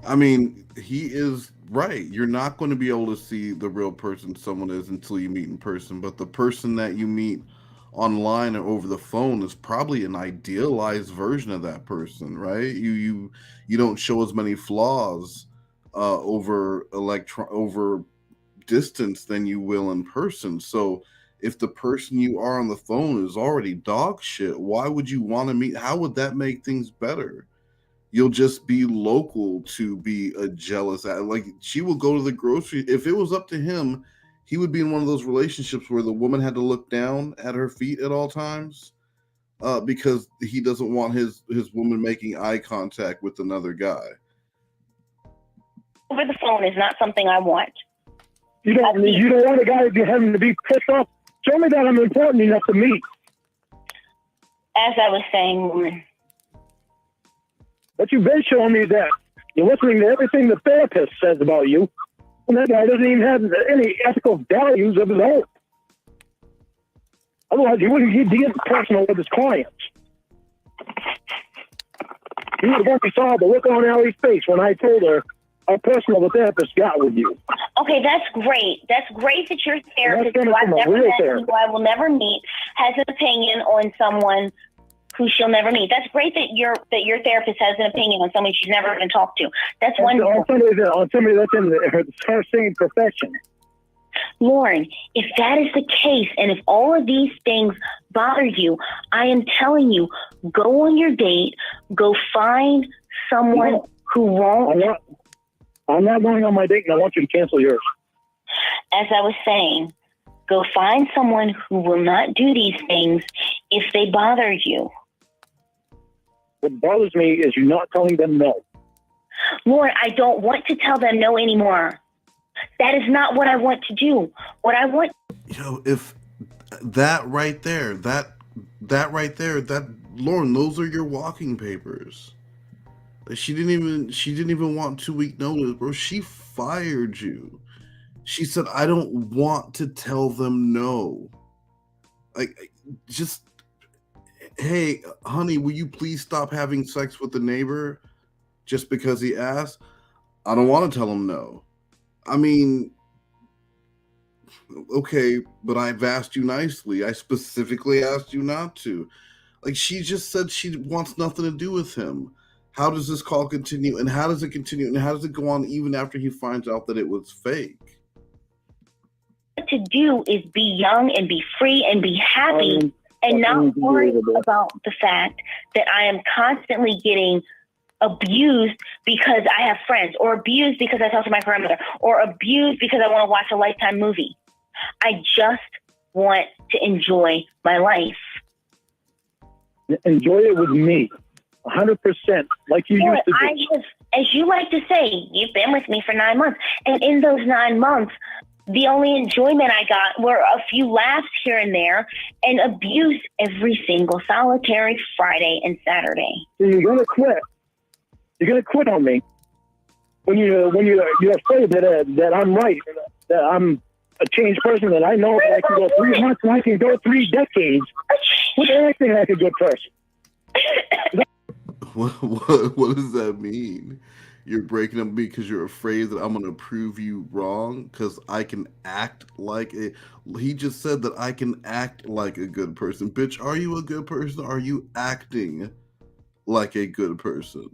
I mean, he is right. You're not going to be able to see the real person someone is until you meet in person. But the person that you meet online or over the phone is probably an idealized version of that person, right? You don't show as many flaws over distance than you will in person. So if the person you are on the phone is already dog shit, why would you want to meet? How would that make things better? You'll just be local to be a jealous. Like, she will go to the grocery. If it was up to him, he would be in one of those relationships where the woman had to look down at her feet at all times, because he doesn't want his woman making eye contact with another guy. Over the phone is not something I want. You don't want a guy having to be pissed off. Show me that I'm important enough to meet. As I was saying, Lauren. But you've been showing me that you're listening to everything the therapist says about you. And that guy doesn't even have any ethical values of his own. Otherwise, he wouldn't be getting personal with his clients. You would have only saw the look on Allie's face when I told her how personal the therapist got with you. Okay, that's great. That's great that your therapist, who I've never met, who I will never meet, has an opinion on someone who she'll never meet. That's great that your therapist has an opinion on someone she's never even talked to. That's wonderful. On somebody that's in her same profession. Lauren, if that is the case, and if all of these things bother you, I am telling you, go on your date, go find someone who won't. I'm not going on my date, and I want you to cancel yours. As I was saying, go find someone who will not do these things if they bother you. What bothers me is you not telling them no. Lauren, I don't want to tell them no anymore. That is not what I want to do. What I want. If that right there, Lauren, those are your walking papers. She didn't even want 2-week notice, bro. She fired you. She said, I don't want to tell them no. Like, just, hey, honey, will you please stop having sex with the neighbor just because he asked? I don't want to tell him no. I mean, okay, but I've asked you nicely. I specifically asked you not to. Like, she just said she wants nothing to do with him. How does this call continue? And how does it continue? And how does it go on even after he finds out that it was fake? to do is be young and be free and be happy and not worry about the fact that I am constantly getting abused because I have friends, or abused because I talk to my grandmother, or abused because I want to watch a Lifetime movie. I just want to enjoy my life. Enjoy it with me, 100%, like you used to do. As you like to say, you've been with me for 9 months. And in those 9 months, the only enjoyment I got were a few laughs here and there and abuse every single solitary Friday and Saturday. So you're going to quit. You're going to quit on me when you're afraid that I'm right, that I'm a changed person, that I know that I can go 3 months and I can go 3 decades with acting like a good person. What does that mean? You're breaking up because you're afraid that I'm going to prove you wrong because I can act like a... He just said that I can act like a good person. Bitch, are you a good person? Are you acting like a good person?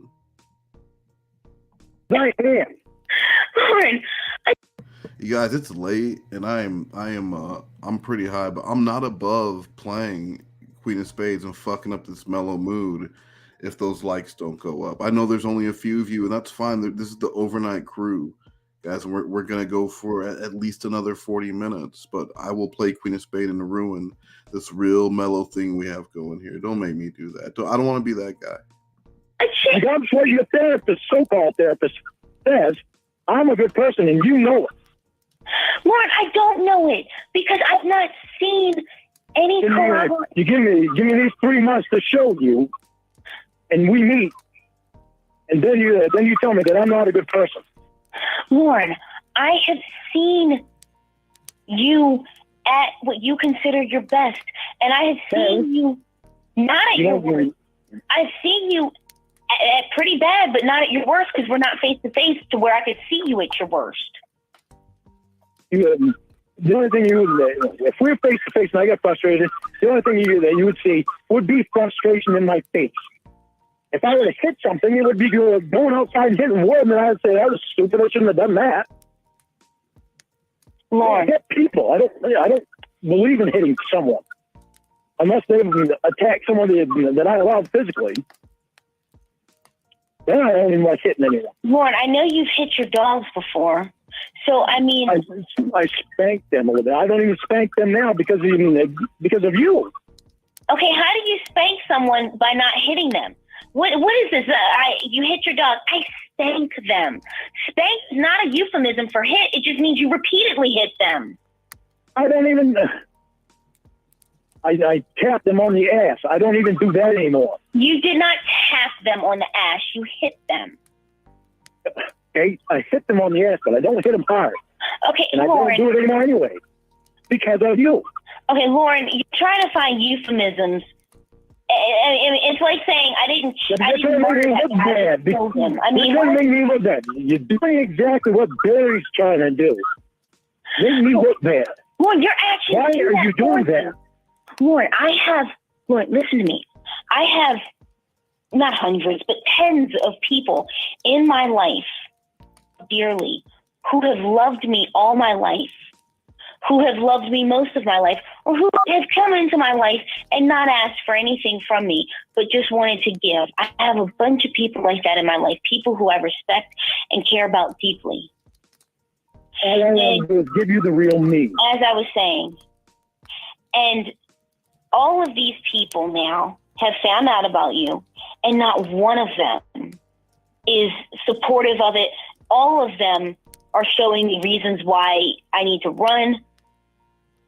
I am. Lauren, You guys, it's late and I'm pretty high, but I'm not above playing Queen of Spades and fucking up this mellow mood if those likes don't go up. I know there's only a few of you, and that's fine. This is the overnight crew, guys. We're gonna go for at least another 40 minutes, but I will play Queen of Spades and ruin this real mellow thing we have going here. Don't make me do that. I don't want to be that guy. That's what your therapist, so-called therapist, says. I'm a good person, and you know it. Lauren, I don't know it because I've not seen any corroboration. You give me these 3 months to show you, and we meet, and then you tell me that I'm not a good person. Lauren, I have seen you at what you consider your best, and I have seen you not at your worst. I've seen you at pretty bad, but not at your worst because we're not face to face to where I could see you at your worst. The only thing if we're face to face and I get frustrated, the only thing that you would see would be frustration in my face. If I were to hit something, it would be going outside and hitting wood, and I'd say that was stupid. I shouldn't have done that. Lauren, I hit people. I don't believe in hitting someone unless they've attacked someone that I allowed physically. Then I don't even like hitting anyone. Lauren, I know you've hit your dogs before. So, I mean... I spanked them a little bit. I don't even spank them now because of you. Okay, how do you spank someone by not hitting them? What is this? You hit your dog. I spank them. Spank is not a euphemism for hit. It just means you repeatedly hit them. I don't even... I tap them on the ass. I don't even do that anymore. You did not tap them on the ass. You hit them. Okay, I hit them on the ass, but I don't hit them hard. Okay, and Lauren. I don't do it anymore anyway because of you. Okay, Lauren, you're trying to find euphemisms. It's like saying I didn't murder that guy. I mean, you're making me look bad. You're doing exactly what Barry's trying to do. Make me look bad. Lauren, you're actually. Why are you doing that? Lauren, Lauren, listen to me. I have not hundreds, but tens of people in my life dearly who have loved me all my life, who have loved me most of my life, or who have come into my life and not asked for anything from me, but just wanted to give. I have a bunch of people like that in my life, people who I respect and care about deeply. All I want to do is give you the real me. As I was saying. And all of these people now have found out about you, and not one of them is supportive of it. All of them are showing me reasons why I need to run.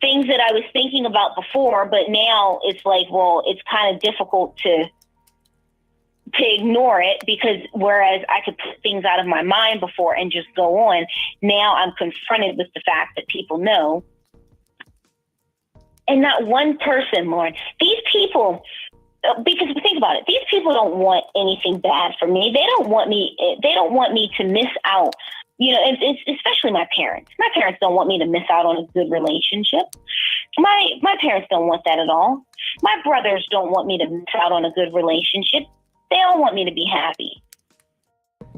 Things that I was thinking about before, but now it's like, well, it's kind of difficult to ignore it because whereas I could put things out of my mind before and just go on, now I'm confronted with the fact that people know. And not one person, Lauren, these people, because think about it, these people don't want anything bad for me. They don't want me to miss out. You know, it's especially my parents. My parents don't want me to miss out on a good relationship. My parents don't want that at all. My brothers don't want me to miss out on a good relationship. They all want me to be happy.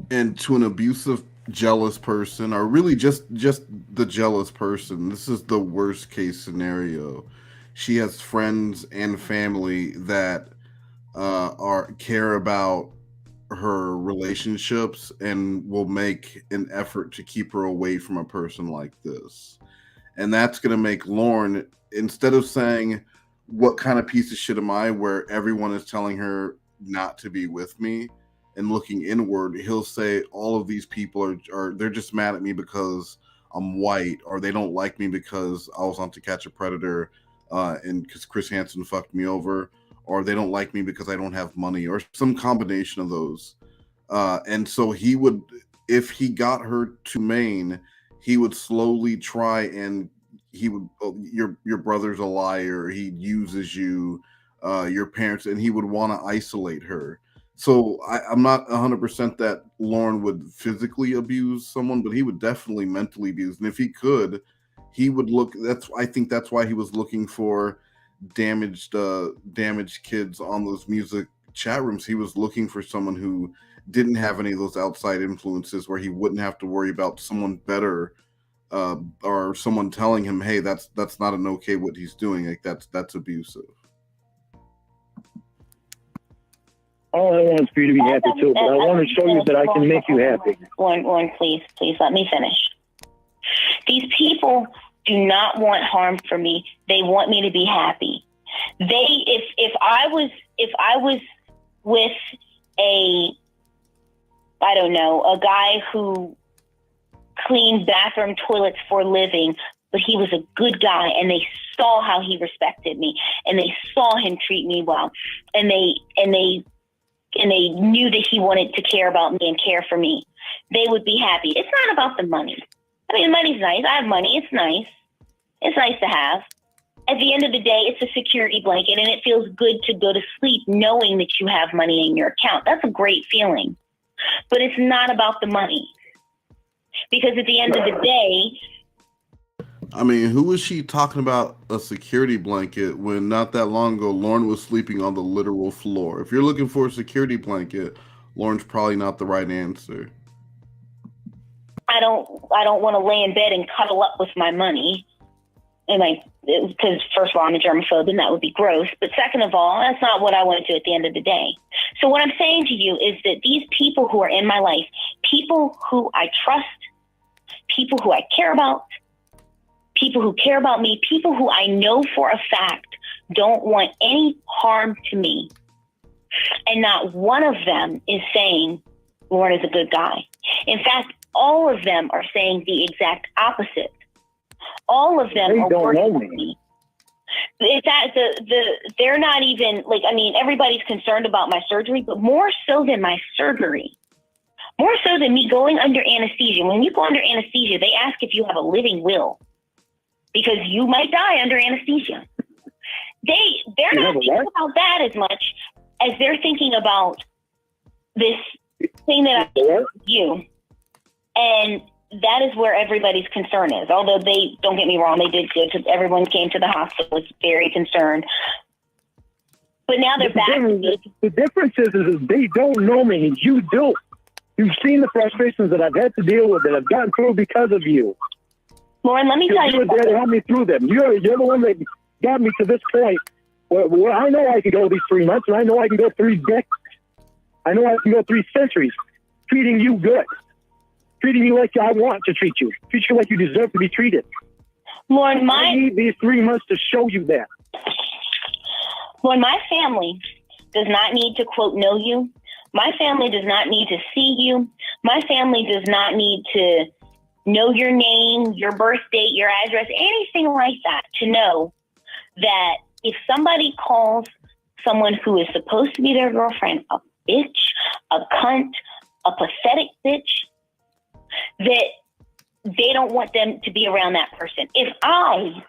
And to an abusive jealous person, or really just the jealous person. This is the worst case scenario. She has friends and family that are care about her relationships and will make an effort to keep her away from a person like this. And that's going to make Lorne, instead of saying, "What kind of piece of shit am I?" where everyone is telling her not to be with me and looking inward, he'll say, "All of these people are they're just mad at me because I'm white, or they don't like me because I was on To Catch a Predator, and because Chris Hansen fucked me over, or they don't like me because I don't have money," or some combination of those. And so he would, if he got her to Maine, he would slowly try and he would, "Oh, your brother's a liar. He uses you, your parents," and he would want to isolate her. So I'm not 100% that Lorne would physically abuse someone, but he would definitely mentally abuse. And if he could, he would look. I think that's why he was looking for damaged kids on those music chat rooms. He was looking for someone who didn't have any of those outside influences, where he wouldn't have to worry about someone better, or someone telling him, "Hey, that's not an okay what he's doing. Like that's abusive." All I want is for you to be happy too, but I want to show you that I can make you happy. Lauren, please let me finish. These people do not want harm for me. They want me to be happy. If I was with a guy who cleaned bathroom toilets for a living, but he was a good guy, and they saw how he respected me, and they saw him treat me well, and they knew that he wanted to care about me and care for me, they would be happy. It's not about the money. I mean, money's nice. I have money. It's nice. It's nice to have. At the end of the day, it's a security blanket, and it feels good to go to sleep knowing that you have money in your account. That's a great feeling. But it's not about the money. Because at the end of the day... I mean, who was she talking about a security blanket when not that long ago Lorne was sleeping on the literal floor? If you're looking for a security blanket, Lorne's probably not the right answer. I don't want to lay in bed and cuddle up with my money. And because first of all, I'm a germaphobe, and that would be gross. But second of all, that's not what I want to do at the end of the day. So what I'm saying to you is that these people who are in my life, people who I trust, people who I care about, people who care about me, people who I know for a fact don't want any harm to me. And not one of them is saying Lorne is a good guy. In fact, all of them are saying the exact opposite. All of them are working with me. It's that they're not even everybody's concerned about my surgery, but more so than my surgery. More so than me going under anesthesia. When you go under anesthesia, they ask if you have a living will, because you might die under anesthesia. They're not thinking about that as much as they're thinking about this thing that I did with you. And that is where everybody's concern is. Although they, don't get me wrong, they did good. Everyone came to the hospital, was very concerned. But now they're back. The difference is they don't know me, and you do. You've seen the frustrations that I've had to deal with, that I've gotten through because of you. Lauren, let me tell you. You were there to help me through them. You're the one that got me to this point where I know I can go these 3 months, and I know I can go 3 decades. I know I can go 3 centuries treating you good. Treating you like I want to treat you. Treat you like you deserve to be treated. Lauren, I need these 3 months to show you that. Lauren, my family does not need to, quote, know you. My family does not need to see you. My family does not need to know your name, your birth date, your address, anything like that, to know that if somebody calls someone who is supposed to be their girlfriend a bitch, a cunt, a pathetic bitch, that they don't want them to be around that person. If I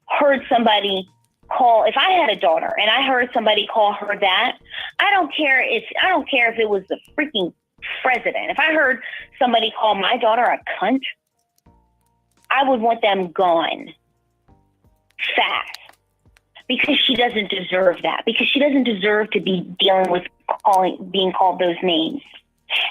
heard somebody if I had a daughter and I heard somebody call her that, I don't care if it was the freaking president. If I heard somebody call my daughter a cunt, I would want them gone fast, because she doesn't deserve that, because she doesn't deserve to be dealing with being called those names.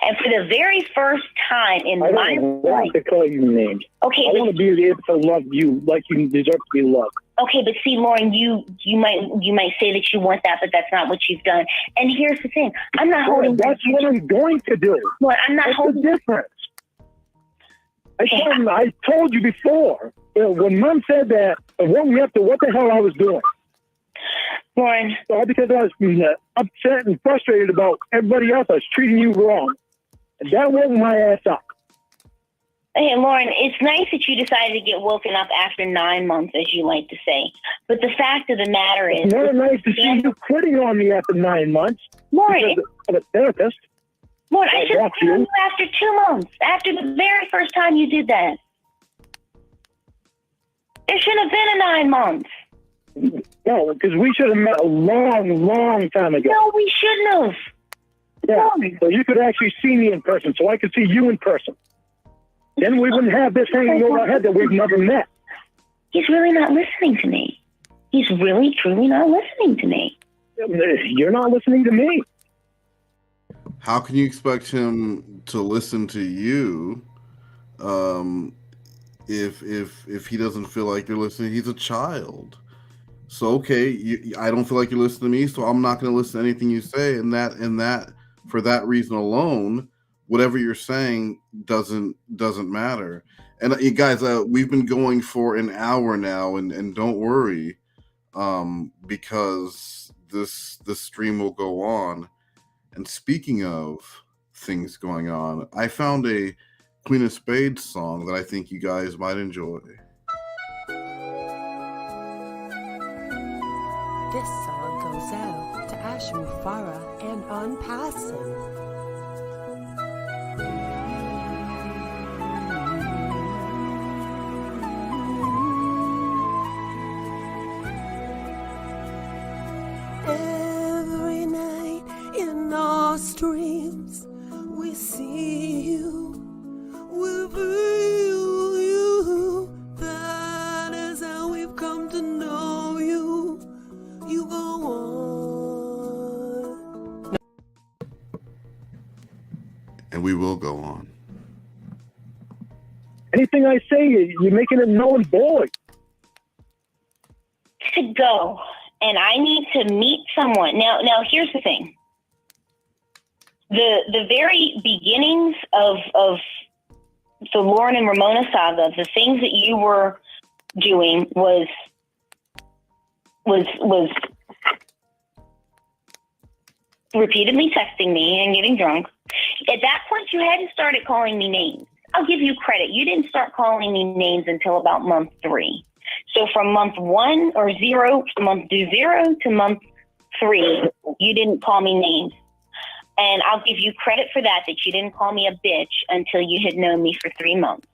And for the very first time in I my don't life, want to call you names. okay, I want to be able to love you like you deserve to be loved. okay, but see, Lauren, you might say that you want that, but that's not what you've done. And here's the thing: I'm not holding. That's what I'm going to do. Lauren, I'm not What's holding. the difference? I told you before when Mom said that it woke me up to what the hell I was doing. Lauren, Because I was upset and frustrated about everybody else. I was treating you wrong, and that woke my ass up. hey, Lauren, it's nice that you decided to get woken up after 9 months, as you like to say. But the fact of the matter is, It's not nice to see you quitting on me after 9 months. Lauren, Because of a therapist. Lauren, I should have walked quit on you. you after 2 months, after the very first time you did that. There shouldn't have been a 9 months. No, because we should have met a long, long time ago. No, we shouldn't have. Yeah, so you could actually see me in person, so I could see you in person. Then we wouldn't have this hanging over our head that we've never met. He's really not listening to me. He's really, truly not listening to me. You're not listening to me. How can you expect him to listen to you if he doesn't feel like you're listening? He's a child. So okay, I don't feel like you're listening to me, so I'm not going to listen to anything you say. And that for that reason alone, whatever you're saying doesn't matter. And you guys, we've been going for an hour now, and don't worry, because this stream will go on. And speaking of things going on, I found a Queen of Spades song that I think you guys might enjoy. This song goes out to Ashmu Farah and Unpassin. Every night in our streams, we see you, we feel you. That is how we've come to know you. You go on. And we will go on. Anything I say, you're making it null and void. To go, and I need to meet someone. Now here's the thing. The very beginnings of the Lorne and Ramona saga, the things that you were doing was repeatedly texting me and getting drunk. At that point, you hadn't started calling me names. I'll give you credit. You didn't start calling me names until about month 3. So from month 1 or 0, month 0 to month 3, you didn't call me names. And I'll give you credit for that you didn't call me a bitch until you had known me for 3 months.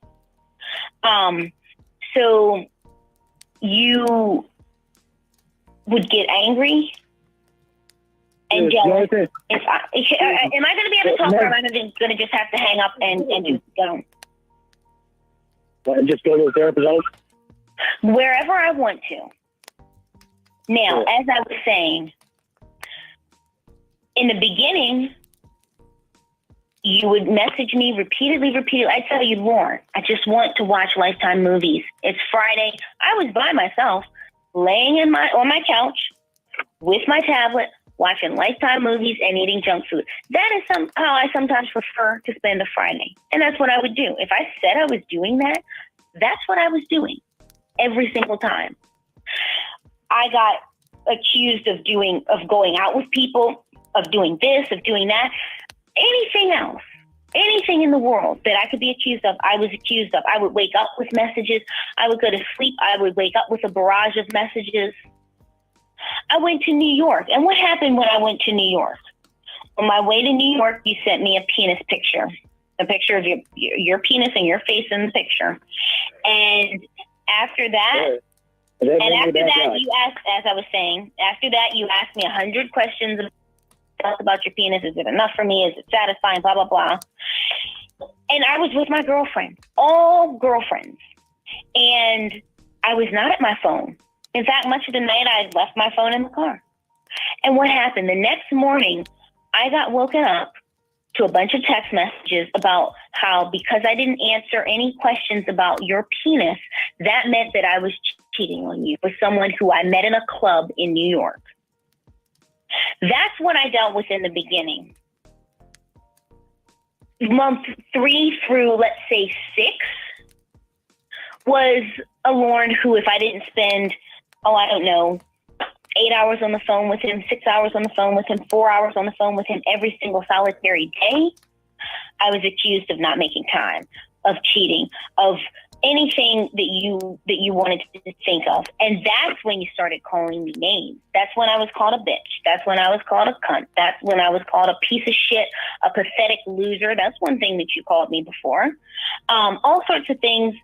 So you would get angry and jealous. Am I going to be able to talk, or am I going to just have to hang up and just go? And just go to a therapist? Wherever I want to. Now, as I was saying, in the beginning, you would message me repeatedly. I'd tell you, Lauren, I just want to watch Lifetime movies. It's Friday. I was by myself, laying on my couch with my tablet, watching Lifetime movies and eating junk food. That is how I sometimes prefer to spend a Friday. And that's what I would do. If I said I was doing that, that's what I was doing every single time. I got accused of going out with people, of doing this, of doing that. Anything else, anything in the world that I could be accused of, I was accused of. I would wake up with messages. I would go to sleep. I would wake up with a barrage of messages. I went to New York. And what happened when I went to New York? On my way to New York, you sent me a penis picture, a picture of your penis and your face in the picture. And after that, you asked, as I was saying, after that, you asked me 100 questions about your penis. Is it enough for me? Is it satisfying? Blah, blah, blah. And I was with my girlfriend, all girlfriends. And I was not at my phone. In fact, much of the night, I had left my phone in the car. And what happened? The next morning, I got woken up to a bunch of text messages about how because I didn't answer any questions about your penis, that meant that I was cheating on you with someone who I met in a club in New York. That's what I dealt with in the beginning. Month 3 through, let's say, 6 was a Lorne who, if I didn't spend, 8 hours on the phone with him, 6 hours on the phone with him, 4 hours on the phone with him every single solitary day, I was accused of not making time, of cheating, of anything that you wanted to think of. And that's when you started calling me names. That's when I was called a bitch. That's when I was called a cunt. That's when I was called a piece of shit, a pathetic loser. That's one thing that you called me before. All sorts of things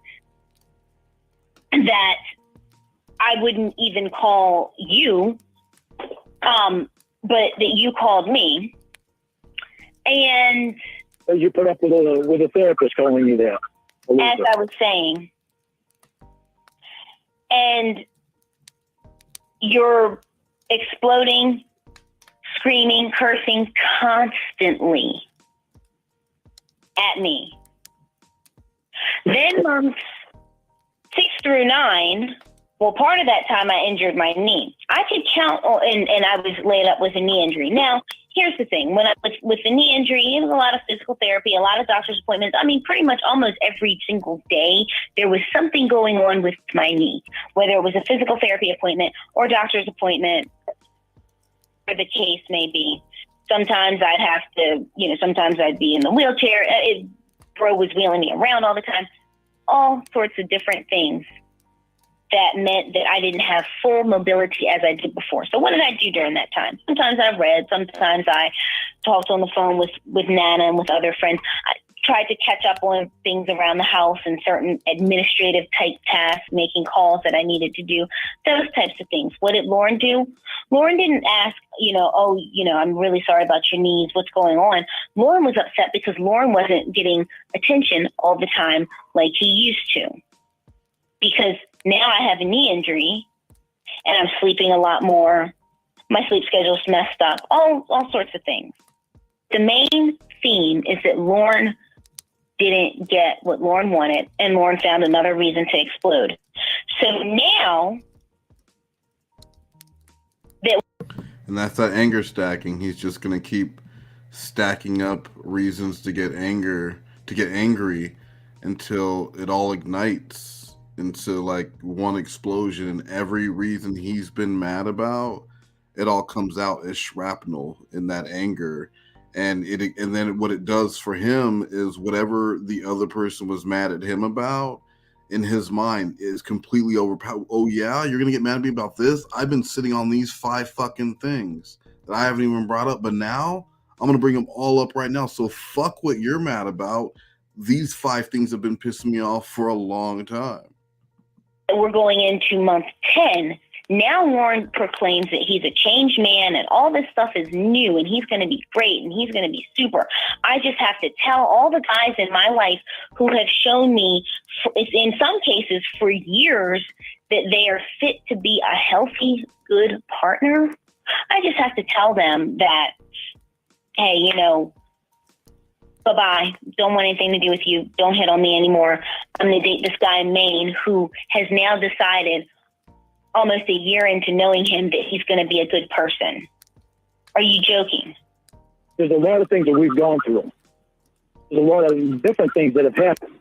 that I wouldn't even call you, but that you called me. And you put up with a therapist calling you that. As I was saying, and you're exploding, screaming, cursing constantly at me. Then months 6 through 9, well, part of that time I injured my knee. I could count, and I was laid up with a knee injury. Now, here's the thing. When I was with the knee injury, it was a lot of physical therapy, a lot of doctor's appointments. I mean, pretty much almost every single day, there was something going on with my knee, whether it was a physical therapy appointment or doctor's appointment, or the case may be. Sometimes I'd have to, sometimes I'd be in the wheelchair. Bro was wheeling me around all the time. All sorts of different things that meant that I didn't have full mobility as I did before. So what did I do during that time? Sometimes I read, sometimes I talked on the phone with Nana and with other friends. I tried to catch up on things around the house and certain administrative type tasks, making calls that I needed to do, those types of things. What did Lorne do? Lorne didn't ask, I'm really sorry about your knees, what's going on? Lorne was upset because Lorne wasn't getting attention all the time like he used to. Because now I have a knee injury and I'm sleeping a lot more. My sleep schedule's messed up, all sorts of things. The main theme is that Lorne didn't get what Lorne wanted, and Lorne found another reason to explode. So now And that's that anger stacking. He's just going to keep stacking up reasons to get angry until it all ignites into like one explosion, and every reason he's been mad about, it all comes out as shrapnel in that anger. And then what it does for him is whatever the other person was mad at him about in his mind is completely overpowered. Oh yeah, you're gonna get mad at me about this? I've been sitting on these 5 fucking things that I haven't even brought up, but now I'm gonna bring them all up right now. So fuck what you're mad about. These 5 things have been pissing me off for a long time. We're going into month 10. Now Lorne proclaims that he's a changed man and all this stuff is new and he's going to be great and he's going to be super. I just have to tell all the guys in my life who have shown me, in some cases for years, that they are fit to be a healthy, good partner. I just have to tell them that, hey, bye-bye. Don't want anything to do with you. Don't hit on me anymore. I'm going to date this guy in Maine who has now decided, almost a year into knowing him, that he's going to be a good person. Are you joking? There's a lot of things that we've gone through. There's a lot of different things that have happened.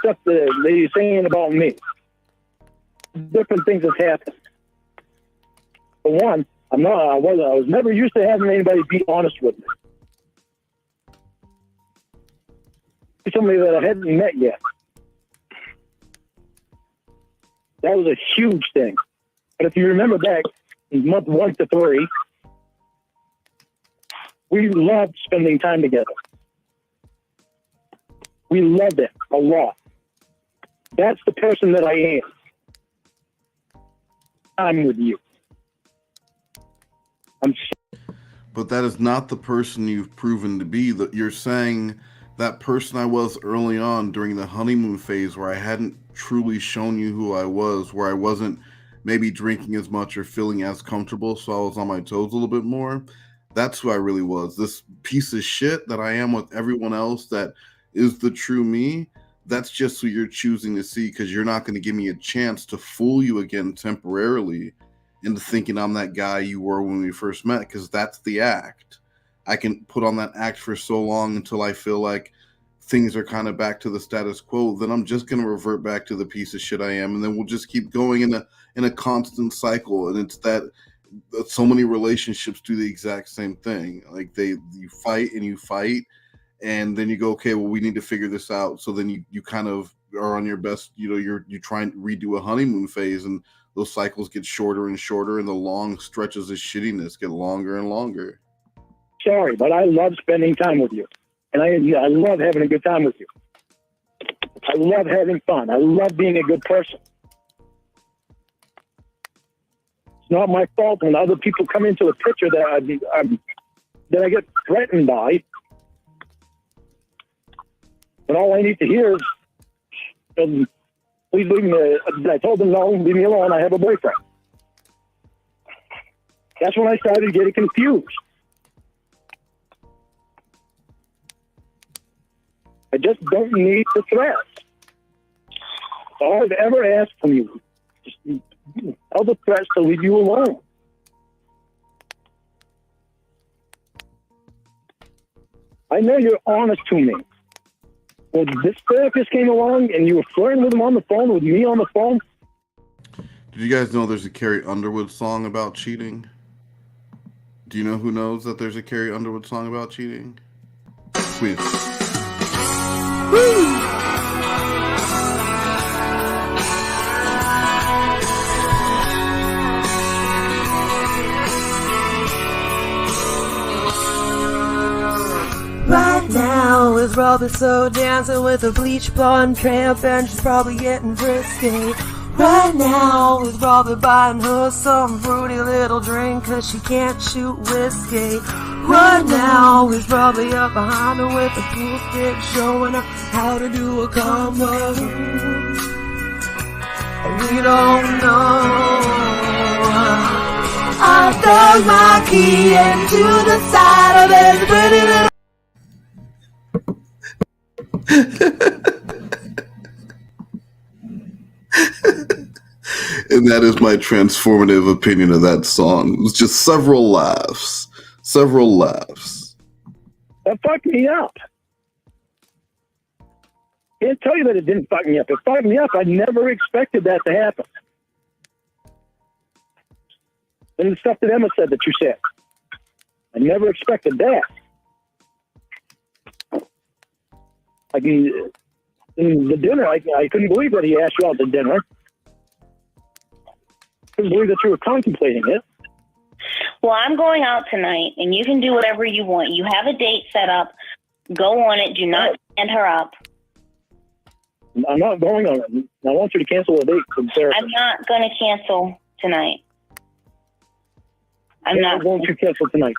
Stuff that you're saying about me. Different things have happened. For one, I was never used to having anybody be honest with me. Somebody that I hadn't met yet. That was a huge thing. But if you remember back in month 1 to 3, we loved spending time together. We loved it a lot. That's the person that I am. I'm with you. But that is not the person you've proven to be. That you're saying that person I was early on during the honeymoon phase, where I hadn't truly shown you who I was, where I wasn't maybe drinking as much or feeling as comfortable, so I was on my toes a little bit more. That's who I really was. This piece of shit that I am with everyone else that is the true me, that's just who you're choosing to see, because you're not going to give me a chance to fool you again temporarily into thinking I'm that guy you were when we first met, because that's the act. I can put on that act for so long until I feel like things are kind of back to the status quo. Then I'm just going to revert back to the piece of shit I am, and then we'll just keep going in a constant cycle. And it's that so many relationships do the exact same thing. Like you fight and you fight, and then you go, okay, well, we need to figure this out. So then you kind of are on your best, you're trying to redo a honeymoon phase, and those cycles get shorter and shorter, and the long stretches of shittiness get longer and longer. Sorry, but I love spending time with you. And I love having a good time with you. I love having fun. I love being a good person. It's not my fault when other people come into the picture that I get threatened by. But all I need to hear is, please leave me. I told them, no, leave me alone. I have a boyfriend. That's when I started getting confused. I just don't need the threats. All I've ever asked from you. Just tell the threats to leave you alone. I know you're honest to me. Well, this therapist came along and you were flirting with him on the phone, with me on the phone. Did you guys know there's a Carrie Underwood song about cheating? Do you know who knows that there's a Carrie Underwood song about cheating? Please. Right now is probably so dancing with a bleach blonde tramp, and she's probably getting frisky. Right now is probably buying her some fruity little drink, 'cause she can't shoot whiskey. Right now is probably up behind her with a pool stick, showing her how to do a combo. We don't know. I dug my key into the side of his pretty little. And that is my transformative opinion of that song. It was just several laughs. Several laughs. That fucked me up. I can't tell you that it didn't fuck me up. It fucked me up. I never expected that to happen. And the stuff that Emma said that you said, I never expected that. Like in the dinner, I couldn't believe that he asked you out to dinner. I couldn't believe that you were contemplating it. Well, I'm going out tonight, and you can do whatever you want. You have a date set up. Go on it. Do not stand her up. I'm not going on it. I want you to cancel the date for the therapist. I'm not going to cancel tonight. Why won't you cancel tonight?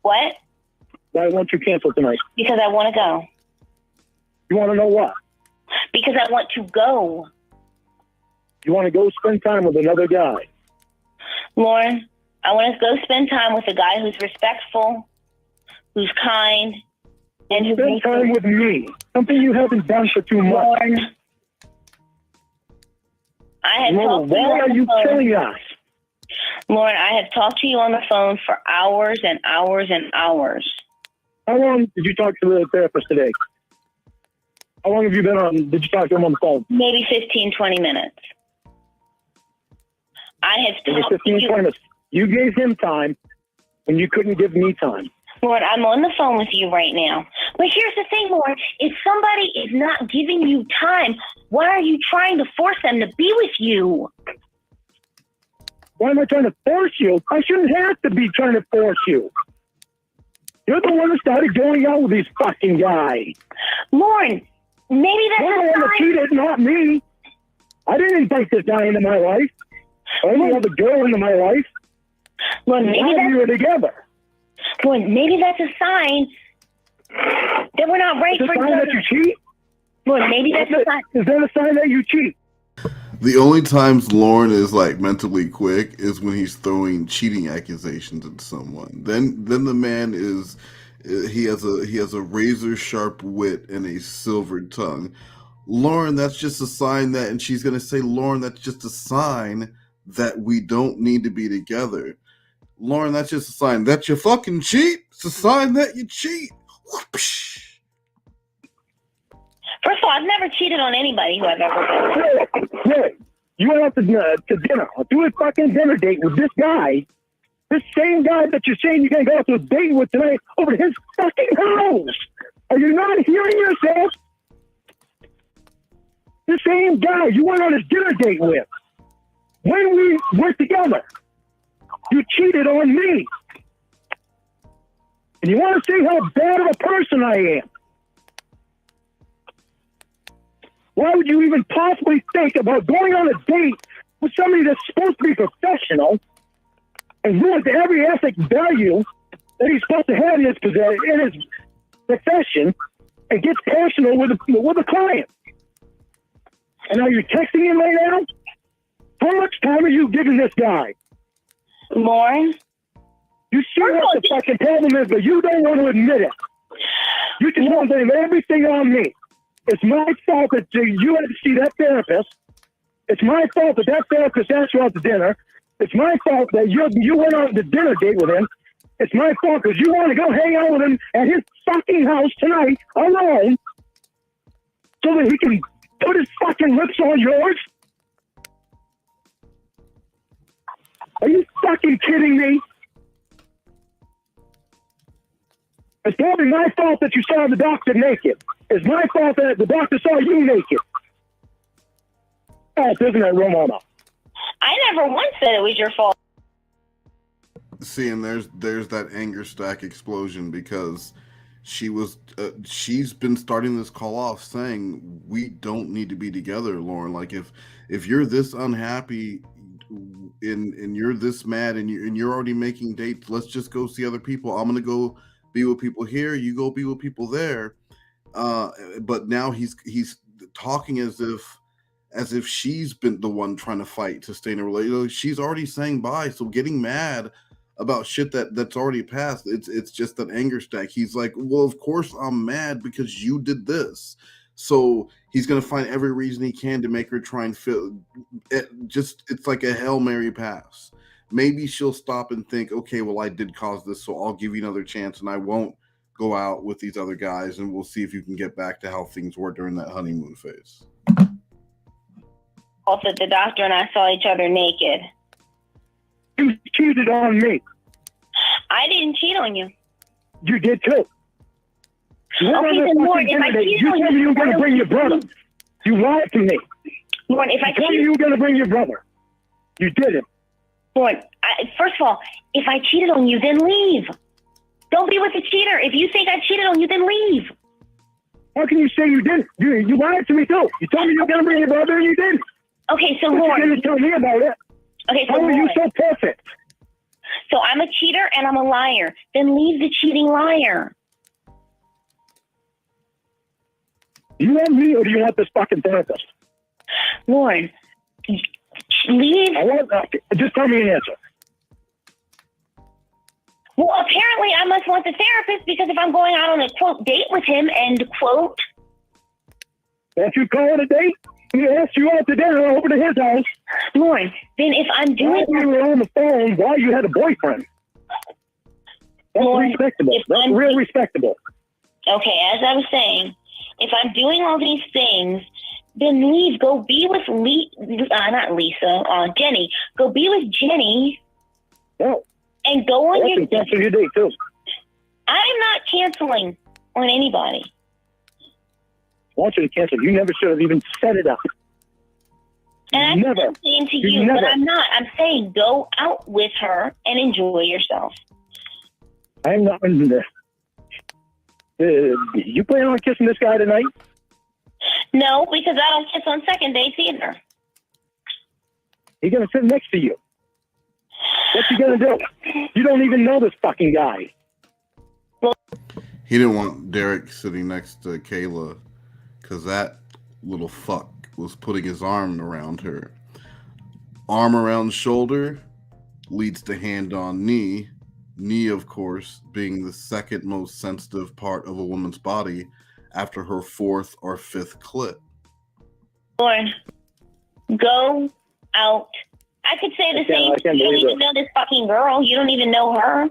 What? Why won't you cancel tonight? Because I want to go. You want to know what? Because I want to go. You want to go spend time with another guy? Lorne, I want to go spend time with a guy who's respectful, who's kind, and who spend time with me. Something you haven't done for 2 months. Lorne, I have talked to you why on are the you phone. killing us? Lorne, I have talked to you on the phone for hours and hours and hours. How long did you talk to the therapist today? How long have you been on? Did you talk to him on the phone? Maybe 15, 20 minutes. I have talked 15, to 20 minutes. You gave him time when you couldn't give me time. Lord, I'm on the phone with you right now. But here's the thing, Lord. If somebody is not giving you time, why are you trying to force them to be with you? Why am I trying to force you? I shouldn't have to be trying to force you. You're the one that started going out with these fucking guys. Lord, maybe that's You're the one that cheated, not me. I didn't invite this guy into my life. I only have a girl into my life. Lord, maybe we were together. Lord, maybe that's a sign that we're not right for each other. Is it a sign that you cheat? Lord, maybe that's a sign. Is that a sign that you cheat? The only times Lorne is like mentally quick is when he's throwing cheating accusations at someone. Then the man is he has a razor sharp wit and a silvered tongue. Lorne, that's just a sign that, and she's gonna say, Lorne, that's just a sign that we don't need to be together. Lorne, that's just a sign that you fucking cheat. It's a sign that you cheat. Whoopsh. First of all, I've never cheated on anybody who I've ever been with. Good. You went out to dinner. Do a fucking dinner date with this guy. This same guy that you're saying you're going to go out to a date with tonight over to his fucking house. Are you not hearing yourself? The same guy you went on a dinner date with. When we were together, you cheated on me. And you want to see how bad of a person I am. Why would you even possibly think about going on a date with somebody that's supposed to be professional and ruins every ethic value that he's supposed to have in his profession and gets personal with a client? And now you're texting him right now? How much time are you giving this guy? Lauren? You see what the fucking problem is, but you don't want to admit it. You just want to blame everything on me. It's my fault that you had to see that therapist. It's my fault that that therapist asked you out to dinner. It's my fault that you went on the dinner date with him. It's my fault because you want to go hang out with him at his fucking house tonight alone so that he can put his fucking lips on yours. Are you fucking kidding me? It's probably my fault that you saw the doctor naked. It's my fault that the doctor saw you naked. Fault, isn't it, Ramona? I never once said it was your fault. See, and there's that anger stack explosion because she's been starting this call off saying we don't need to be together, Lauren. Like if you're this unhappy and you're this mad and you're already making dates, let's just go see other people. I'm gonna go be with people here, you go be with people there. But now he's talking as if she's been the one trying to fight to stay in a relationship. She's already saying bye, so getting mad about shit that's already passed, it's just an anger stack. He's like, well, of course I'm mad because you did this. So he's gonna find every reason he can to make her try and feel it. It's like a Hail Mary pass. Maybe she'll stop and think, okay, well, I did cause this, so I'll give you another chance and I won't go out with these other guys, and we'll see if you can get back to how things were during that honeymoon phase. Also, the doctor and I saw each other naked. You cheated on me. I didn't cheat on you. You did too. Okay, then, Lauren, if I cheated on you told me you were going to bring your brother. You lied to me. Lauren, if I told me you were going to bring your brother. You didn't. Lauren, first of all, if I cheated on you, then leave. Don't be with the cheater. If you think I cheated on you, then leave. How can you say you didn't? You lied to me too. You told me you were going to bring your brother and you didn't. Okay, so but Lauren. You didn't tell me about it. Okay, so how are you so perfect? So I'm a cheater and I'm a liar. Then leave the cheating liar. Do you want me or do you want this fucking therapist? Lauren, leave. Just tell me an answer. Well, apparently I must want the therapist because if I'm going out on a, quote, date with him, end quote. Don't you call it a date? He asked you out to dinner over to his house. Lauren, then if I'm doing... While you were on the phone while you had a boyfriend. That's Lauren, respectable. That's real respectable. Okay, as I was saying, if I'm doing all these things, then leave. Go be with Jenny. Go be with Jenny. No. And go on your... cancel your date, too. I'm not canceling on anybody. I want you to cancel. You never should have even set it up. And I'm saying to you, but I'm not. I'm saying go out with her and enjoy yourself. I'm not into this. You plan on kissing this guy tonight? No, because I don't kiss on second dates either. He's going to sit next to you. What's he going to do? You don't even know this fucking guy. He didn't want Derek sitting next to Kayla because that little fuck was putting his arm around her. Arm around shoulder leads to hand on knee. Knee, of course, being the second most sensitive part of a woman's body after her fourth or fifth clit. Lorne, go out. I could say the same thing. You don't even know this fucking girl. You don't even know her.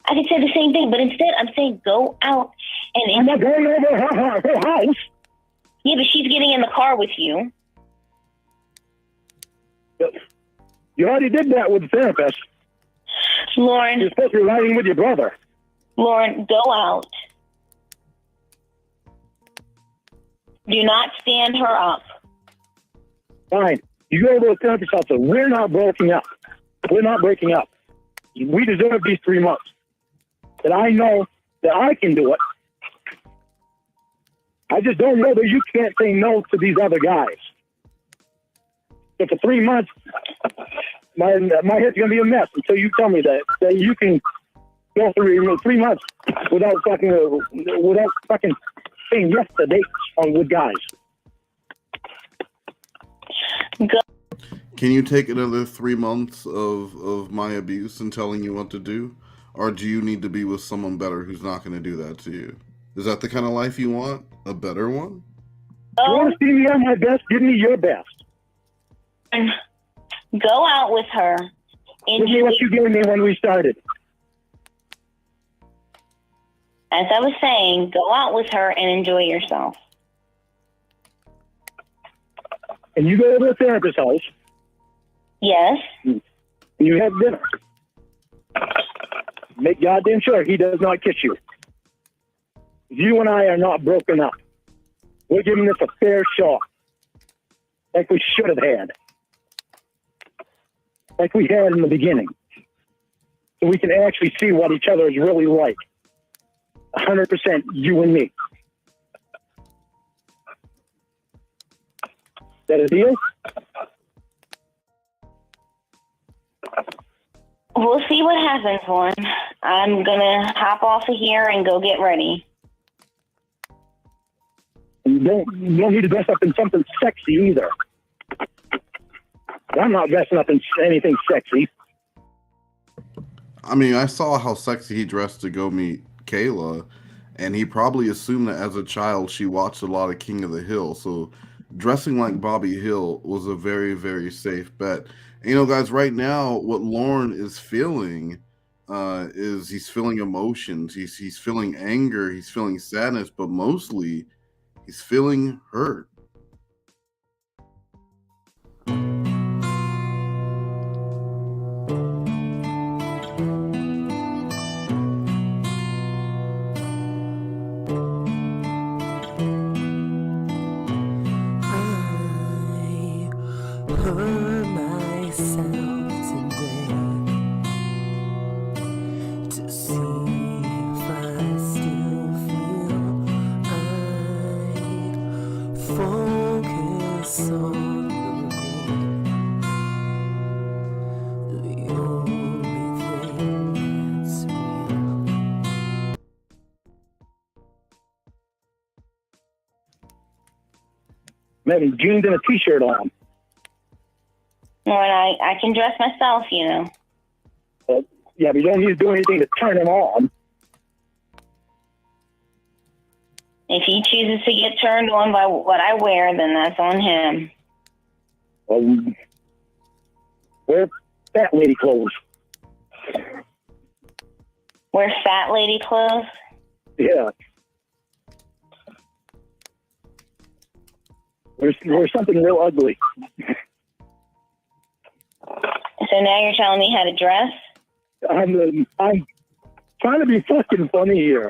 I could say the same thing, but instead I'm saying go out and... I'm not going over her house. Yeah, but she's getting in the car with you. You already did that with the therapist. Lorne. You're supposed to be riding with your brother. Lorne, go out. Do not stand her up. Fine. You go to the therapist's house, and we're not breaking up. We're not breaking up. We deserve these 3 months. That I know that I can do it. I just don't know that you can't say no to these other guys. So for 3 months, my head's gonna be a mess until you tell me that you can go through 3 months without fucking saying yes to dates with guys. Go. Can you take another 3 months of my abuse and telling you what to do? Or do you need to be with someone better who's not going to do that to you? Is that the kind of life you want? A better one? You want to see me on my best? Give me your best. Go out with her. Give me what you gave me when we started. As I was saying, go out with her and enjoy yourself. And you go to the therapist's house. Yes. You have dinner. Make goddamn sure he does not kiss you. You and I are not broken up. We're giving this a fair shot. Like we should have had. Like we had in the beginning. So we can actually see what each other is really like. 100% you and me. Is that a deal? We'll see what happens, Lorne. I'm gonna hop off of here and go get ready. You don't need to dress up in something sexy either. I'm not dressing up in anything sexy. I mean, I saw how sexy he dressed to go meet Kayla, and he probably assumed that as a child she watched a lot of King of the Hill, so dressing like Bobby Hill was a very, very safe bet. And, you know, guys, right now, what Lorne is feeling is he's feeling emotions. He's feeling anger. He's feeling sadness, but mostly he's feeling hurt. Maybe jeans and a t-shirt on. Well, I can dress myself, you know. Yeah, but you don't need to do anything to turn him on. If he chooses to get turned on by what I wear, then that's on him. Wear fat lady clothes. Wear fat lady clothes? Yeah. Wear something real ugly. So now you're telling me how to dress? I'm trying to be fucking funny here.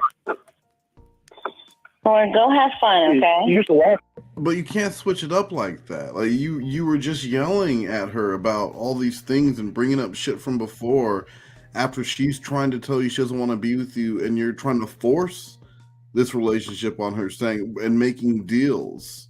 Or go have fun, okay? You used to laugh. But you can't switch it up like that. Like you were just yelling at her about all these things and bringing up shit from before after she's trying to tell you she doesn't want to be with you, and you're trying to force this relationship on her, saying and making deals.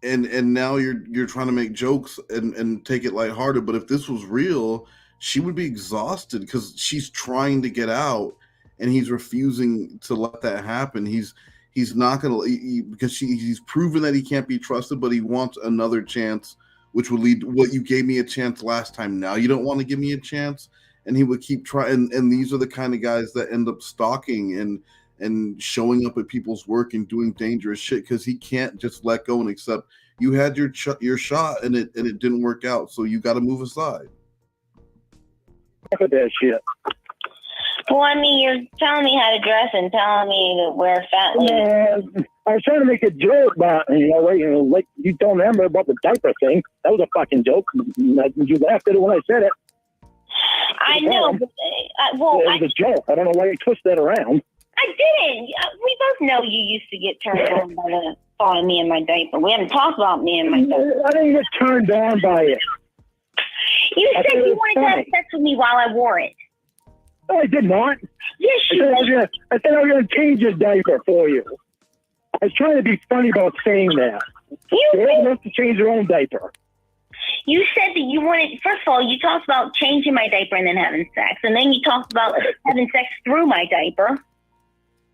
And now you're trying to make jokes and take it lighthearted. But if this was real, she would be exhausted because she's trying to get out and he's refusing to let that happen. He's he's not going to, because he's proven that he can't be trusted, but he wants another chance, which would lead to what you gave me a chance last time. Now you don't want to give me a chance. And he would keep trying. And these are the kind of guys that end up stalking and showing up at people's work and doing dangerous shit because he can't just let go and accept you had your shot and it didn't work out. So you got to move aside. Look at that shit. Well, I mean, you're telling me how to dress and telling me to wear fat ladies. I was trying to make a joke about, like you don't remember about the diaper thing. That was a fucking joke. You laughed at it when I said it. I know, but, it was a joke. I don't know why you twist that around. I didn't. We both know you used to get turned on by the thought of me in my diaper. We haven't talked about me in my diaper. I didn't get turned on by it. You said you wanted to have sex with me while I wore it. No, I did not. Yes, you did. I said I was going to change your diaper for you. I was trying to be funny about saying that. You're old enough to change your own diaper. You said that you wanted, first of all, you talked about changing my diaper and then having sex. And then you talked about having sex through my diaper.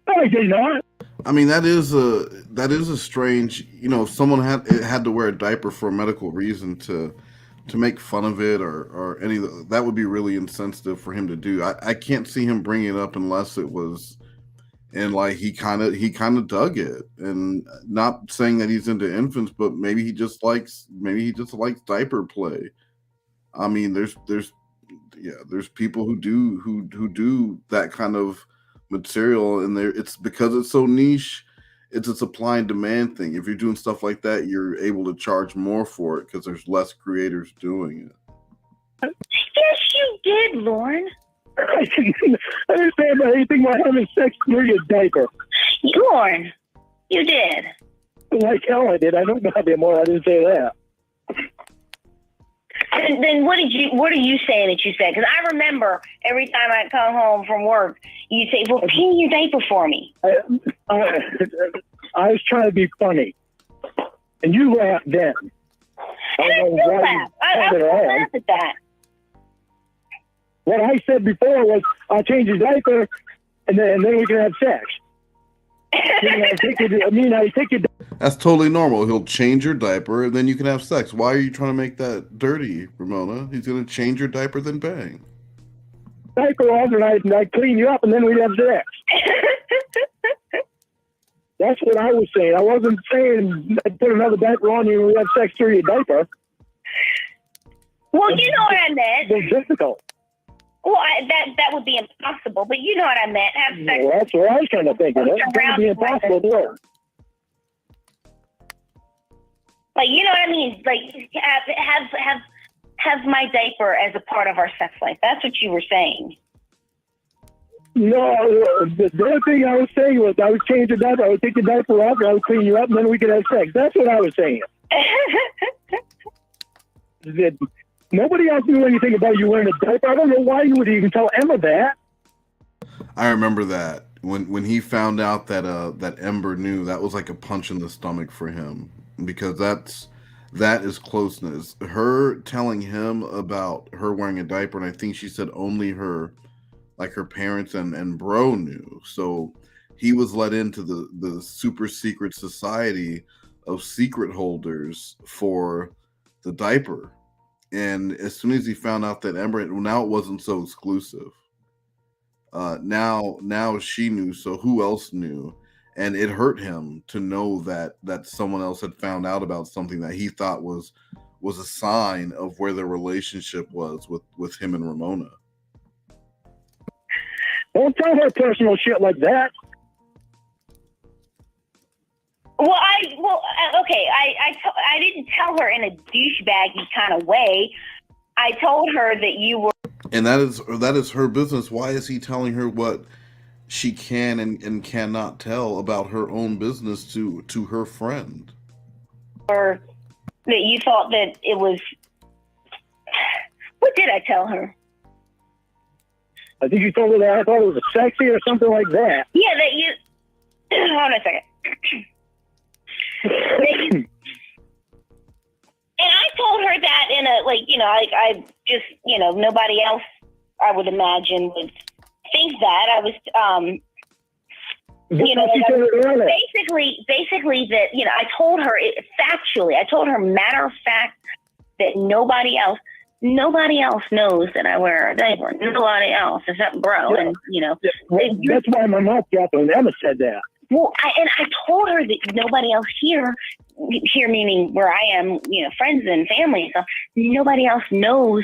No, I did not. I mean, that is a strange, if someone had to wear a diaper for a medical reason to make fun of it or any that would be really insensitive for him to do. I can't see him bringing it up unless it was, and like he kind of dug it, and not saying that he's into infants, but maybe he just likes diaper play. I mean, there's people who do that kind of material, and it's because it's so niche. It's a supply and demand thing. If you're doing stuff like that, you're able to charge more for it because there's less creators doing it. Yes, you did, Lorne. I didn't say about anything about having sex through your diaper. Lorne, you did. Like hell I did. I don't know anymore. I didn't say that. And then what are you saying that you said? Because I remember every time I come home from work, you'd say, well, clean your diaper for me. I was trying to be funny. And you laughed then. And I still laugh. I still laugh at that. What I said before was, I'll change your diaper, and then we can have sex. I take your That's totally normal. He'll change your diaper, and then you can have sex. Why are you trying to make that dirty, Ramona? He's going to change your diaper, then bang. Diaper off, and I clean you up, and then we'd have sex. That's what I was saying. I wasn't saying I'd put another diaper on you and we have sex through your diaper. Well, you know what I meant. It's difficult. Well, that would be impossible, but you know what I meant. Have sex. Well, that's what I was kind of thinking. That's going to be impossible to do. Like, you know what I mean? Like, have my diaper as a part of our sex life. That's what you were saying. No, the other thing I was saying was I would change the diaper. I would take the diaper off, and I would clean you up, and then we could have sex. That's what I was saying. Nobody else knew anything about you wearing a diaper. I don't know why you would even tell Emma that. I remember that when he found out that Ember knew, that was like a punch in the stomach for him, because that is closeness. Her telling him about her wearing a diaper, and I think she said only her parents and bro knew. So he was let into the super secret society of secret holders for the diaper. And as soon as he found out that Ember, now it wasn't so exclusive. Now she knew, so who else knew? And it hurt him to know that someone else had found out about something that he thought was a sign of where the relationship was with him and Ramona. Don't tell her personal shit like that. Well, okay. I didn't tell her in a douchebaggy kind of way. I told her that you were. And that is her business. Why is he telling her what she can and cannot tell about her own business to her friend? Or that you thought that it was. What did I tell her? I think you told her that I thought it was sexy or something like that. Yeah, that you. Hold on a second. And I told her that in a, I just, nobody else, I would imagine, would think that. I was, You know, basically that, you know, I told her factually, I told her matter of fact that nobody else knows that I wear a diaper. Nobody else except bro. Yeah. And, you know. Yeah. Well, that's why my mouth dropped when Emma said that. Well, I told her that nobody else here meaning where I am, you know, friends and family and stuff, nobody else knows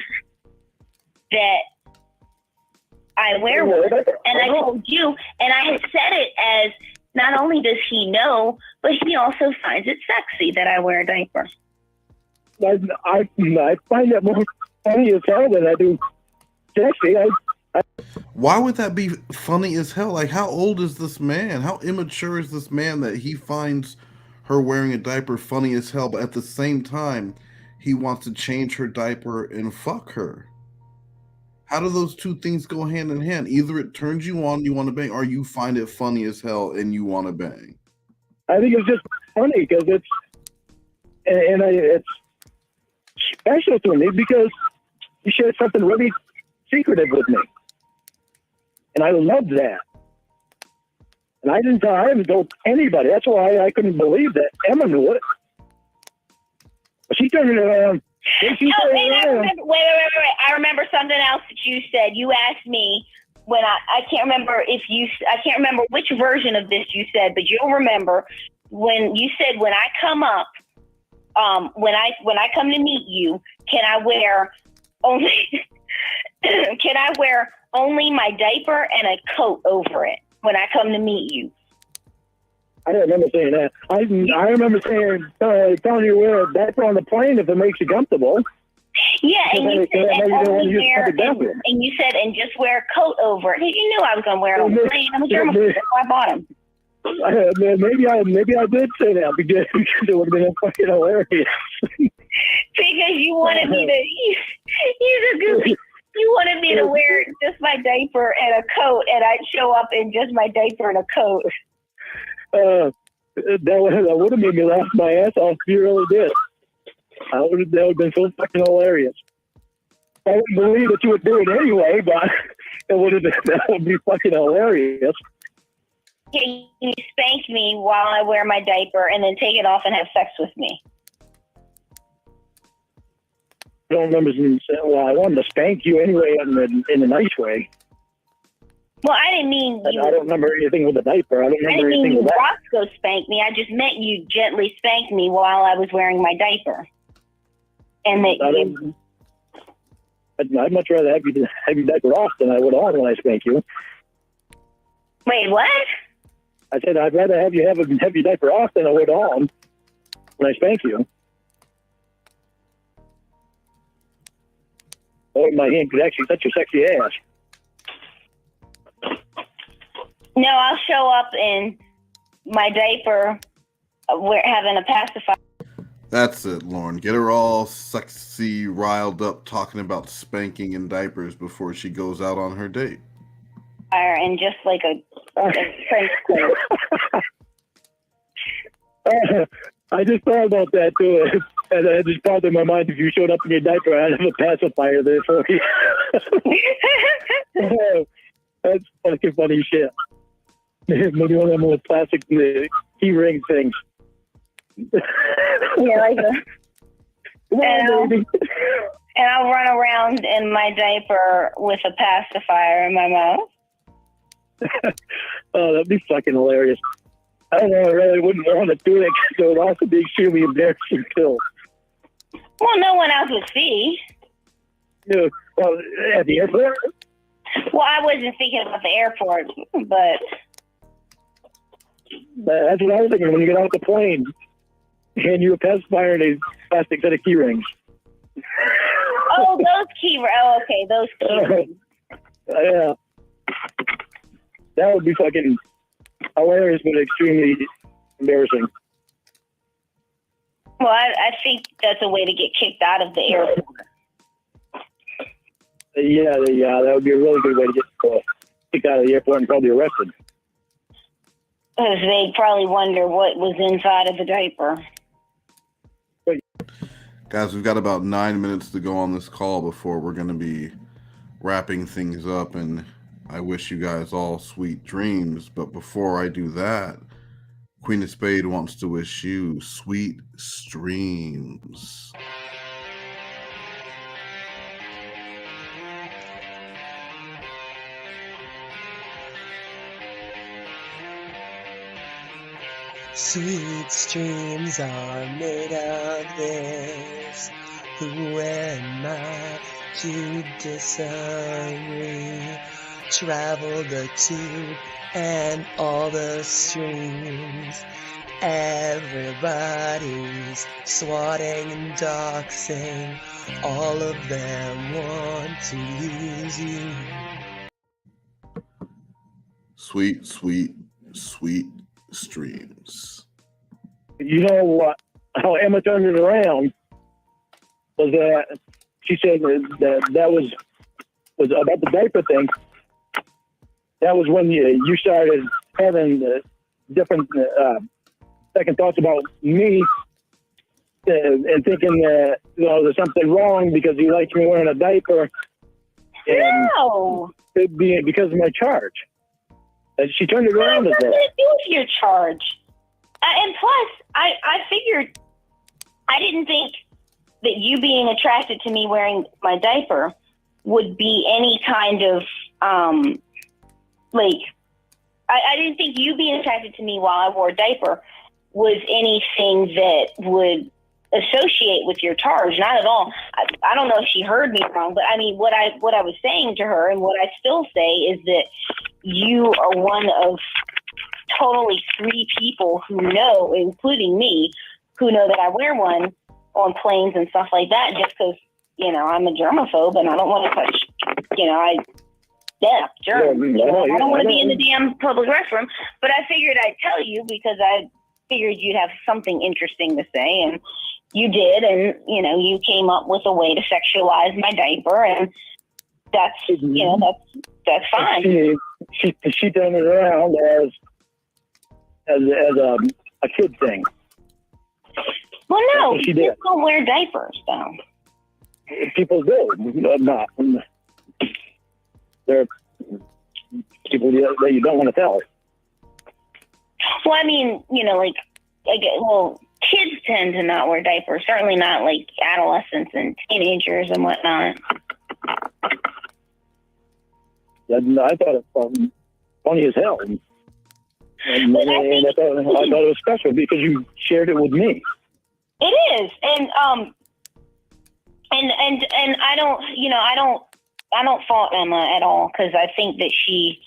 that I wear one. And I told you, and I had said it as, not only does he know, but he also finds it sexy that I wear a diaper. I find that more funny as hell than I do sexy. Why would that be funny as hell? Like, how old is this man? How immature is this man that he finds her wearing a diaper funny as hell, but at the same time, he wants to change her diaper and fuck her? How do those two things go hand in hand? Either it turns you on, you want to bang, or you find it funny as hell and you want to bang. I think it's just funny because it's special to me because he shared something really secretive with me. And I loved that. And I haven't told anybody. That's why I couldn't believe that Emma knew it. But she turned it around. Wait. I remember something else that you said. You asked me when I can't remember which version of this you said, but you'll remember when you said, when I come up, when I come to meet you, can I wear only my diaper and a coat over it when I come to meet you? I don't remember saying that. I remember saying, telling you to wear a diaper on the plane if it makes you comfortable. Yeah, and you said, and just wear a coat over it. You knew I was going to wear it on the plane. I'm a German. That's why I bought them. Maybe I did say that because it would have been fucking hilarious. Because you wanted me to, you're a goofy. You wanted me to wear just my diaper and a coat, and I'd show up in just my diaper and a coat. That would have made me laugh my ass off. You really did. That would have been so fucking hilarious. I wouldn't believe that you would do it anyway, but that would be fucking hilarious. Can you spank me while I wear my diaper and then take it off and have sex with me? I don't remember saying, well, I wanted to spank you anyway in a nice way. Well, I didn't mean you. I don't remember anything with a diaper. I didn't mean you Roscoe spanked me. I just meant you gently spanked me while I was wearing my diaper. And that I'd much rather have you diaper off than I would on when I spank you. Wait, what? I said I'd rather have you have your diaper off than I would on when I spank you. Or my hand could actually touch your sexy ass. No, I'll show up in my diaper having a pacifier. That's it, Lorne. Get her all sexy, riled up, talking about spanking and diapers before she goes out on her date. And just like a French queen. I just thought about that too, and it just popped in my mind. If you showed up in your diaper, I'd have a pacifier there for you. That's fucking funny shit. Maybe one of them with plastic key ring things. Yeah, like that. And I'll run around in my diaper with a pacifier in my mouth. Oh, that'd be fucking hilarious. I don't know, I really wouldn't want to do it because it would also be extremely embarrassing too. Well, no one else would see. Yeah, well, at the airport? Well, I wasn't thinking about the airport, but that's what I was thinking when you get off the plane. And you a pacifier and a plastic set of key rings. Oh, those key rings. Oh, okay, those key rings. Yeah. That would be fucking hilarious, but extremely embarrassing. Well, I think that's a way to get kicked out of the airport. Yeah, that would be a really good way to get kicked out of the airport and probably arrested. Because they'd probably wonder what was inside of the diaper. Guys, we've got about 9 minutes to go on this call before we're going to be wrapping things up and I wish you guys all sweet dreams. But before I do that, Queen of Spade wants to wish you sweet streams. Sweet streams are made of this. Who am I to disagree? Travel the tube and all the streams. Everybody's swatting and doxing. All of them want to use you. Sweet, sweet, sweet streams. You know what? How Emma turned it around was that she said that was about the diaper thing. That was when you started having different second thoughts about me and thinking that there's something wrong because you like me wearing a diaper. No. It being because of my charge. And she turned it around as that. What does it do with your charge? And plus, I figured, I didn't think that you being attracted to me wearing my diaper would be any kind of, I didn't think you being attracted to me while I wore a diaper was anything that would associate with your charge. Not at all. I don't know if she heard me wrong, but I mean, what I was saying to her and what I still say is that you are one of totally 3 people who know, including me, who know that I wear one on planes and stuff like that just because, I'm a germaphobe and I don't want to touch, germs. I don't want to be in the damn public restroom, but I figured I'd tell you because I figured you'd have something interesting to say, and you did, and, you came up with a way to sexualize my diaper, and that's, that's fine. She turned it around as a kid thing. Well, no, she people did. don't wear diapers, though. People do. Not. There are people that you don't want to tell. Well, I mean, kids tend to not wear diapers. Certainly not like adolescents and teenagers and whatnot. I thought it was funny as hell. And I thought it was special because you shared it with me. It is, and I don't fault Emma at all because I think that she,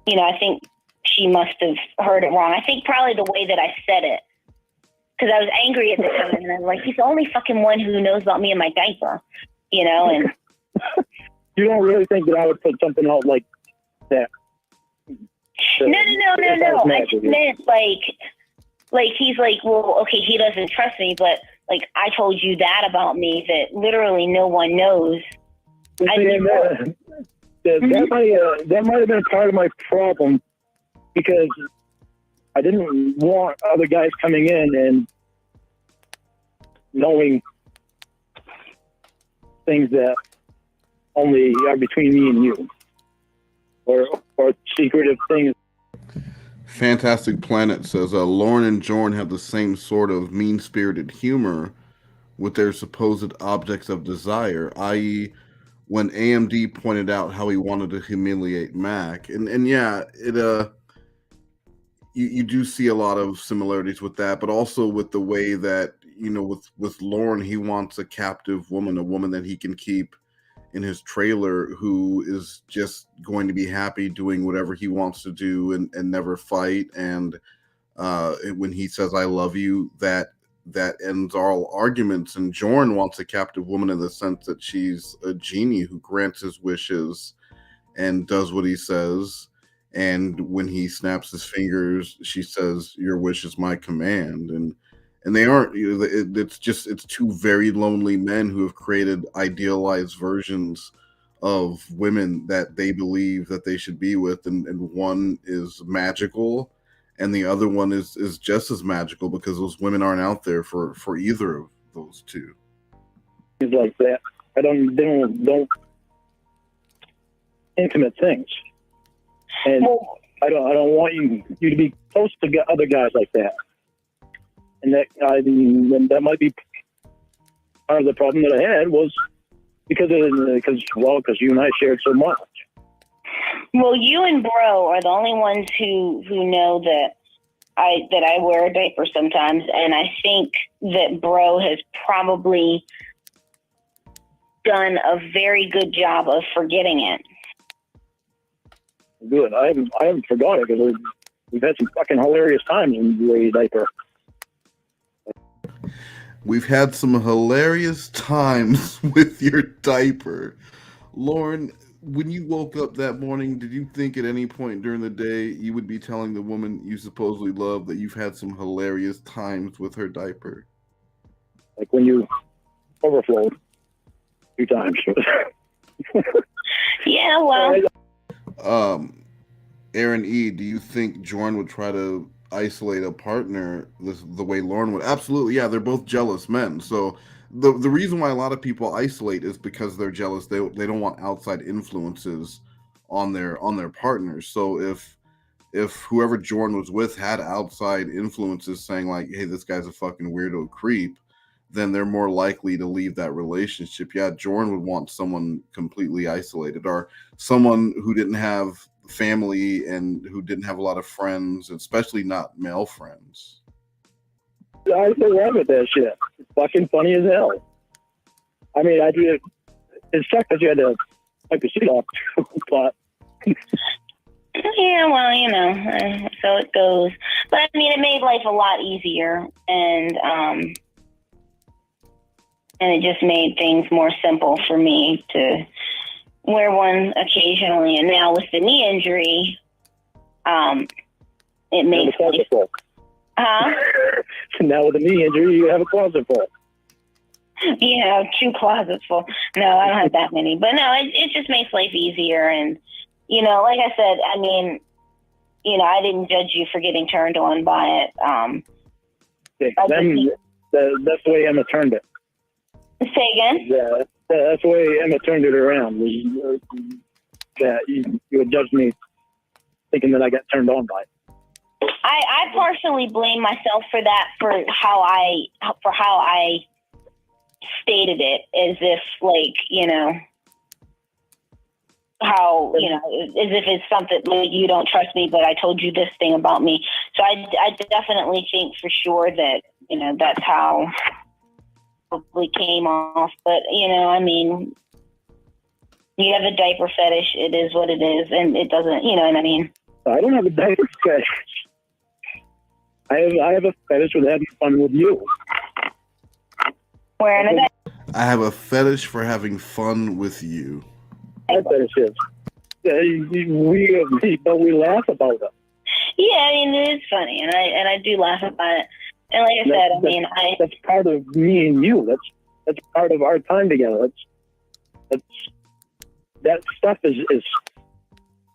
I think she must have heard it wrong. I think probably the way that I said it, because I was angry at the time, and I was like, he's the only fucking one who knows about me and my diaper, and. You don't really think that I would put something out like that? No. I just meant like he's like, well, okay, he doesn't trust me, but like I told you that about me that literally no one knows. That might have been part of my problem because I didn't want other guys coming in and knowing things that only are between me and you, or secretive things. Fantastic Planet says Lorne and Jorn have the same sort of mean-spirited humor with their supposed objects of desire, i.e. when AMD pointed out how he wanted to humiliate Mac. And yeah, it you do see a lot of similarities with that, but also with the way that, with Lorne, he wants a captive woman, a woman that he can keep in his trailer who is just going to be happy doing whatever he wants to do and never fight. And when he says, I love you, that ends all arguments. And Jorn wants a captive woman in the sense that she's a genie who grants his wishes and does what he says. And when he snaps his fingers, she says, your wish is my command. And they aren't, it's 2 very lonely men who have created idealized versions of women that they believe that they should be with. And one is magical and the other one is just as magical because those women aren't out there for either of those 2. Things like that. They don't intimate things. And I don't want you to be close to other guys like that. And that might be part of the problem that I had was because you and I shared so much. Well, you and Bro are the only ones who know that I wear a diaper sometimes, and I think that Bro has probably done a very good job of forgetting it. Good. I haven't forgot it because we've had some fucking hilarious times in the diaper. We've had some hilarious times with your diaper. Lorne, when you woke up that morning, did you think at any point during the day you would be telling the woman you supposedly love that you've had some hilarious times with her diaper? Like when you overflowed a few times. Yeah, well. Aaron E., do you think Jorn would try to isolate a partner the way Lorne would? Absolutely, yeah. They're both jealous men. So the reason why a lot of people isolate is because they're jealous. They don't want outside influences on their partners. So if whoever Jorn was with had outside influences saying like, hey, this guy's a fucking weirdo creep, then they're more likely to leave that relationship. Yeah, Jorn would want someone completely isolated or someone who didn't have family and who didn't have a lot of friends, especially not male friends. I still laugh at that shit. It's fucking funny as hell. I mean, it sucked that you had to wipe your seat off, but... Yeah, well, so it goes. But, I mean, it made life a lot easier, and it just made things more simple for me to wear one occasionally. And now with the knee injury, it makes life... Huh? Now with the knee injury, you have a closet full. You have 2 closets full. No, I don't have that many. But no, it just makes life easier. And, like I said, I mean, I didn't judge you for getting turned on by it. That's the way Emma turned it. Say again? Yeah, that's the way Emma turned it around. That you would judge me thinking that I got turned on by it. I partially blame myself for that, for how I stated it, as if as if it's something like, you don't trust me, but I told you this thing about me. So I definitely think for sure that that's how it probably came off. But I mean, you have a diaper fetish. It is what it is, and it doesn't. You know what I mean? I don't have a diaper fetish. I have a fetish with having fun with you. Wearing a diaper. I have a fetish for having fun with you. My fetish is. We laugh about it. Yeah, I mean, it is funny, and I do laugh about it. And like I said, that's part of me and you. That's part of our time together. That stuff is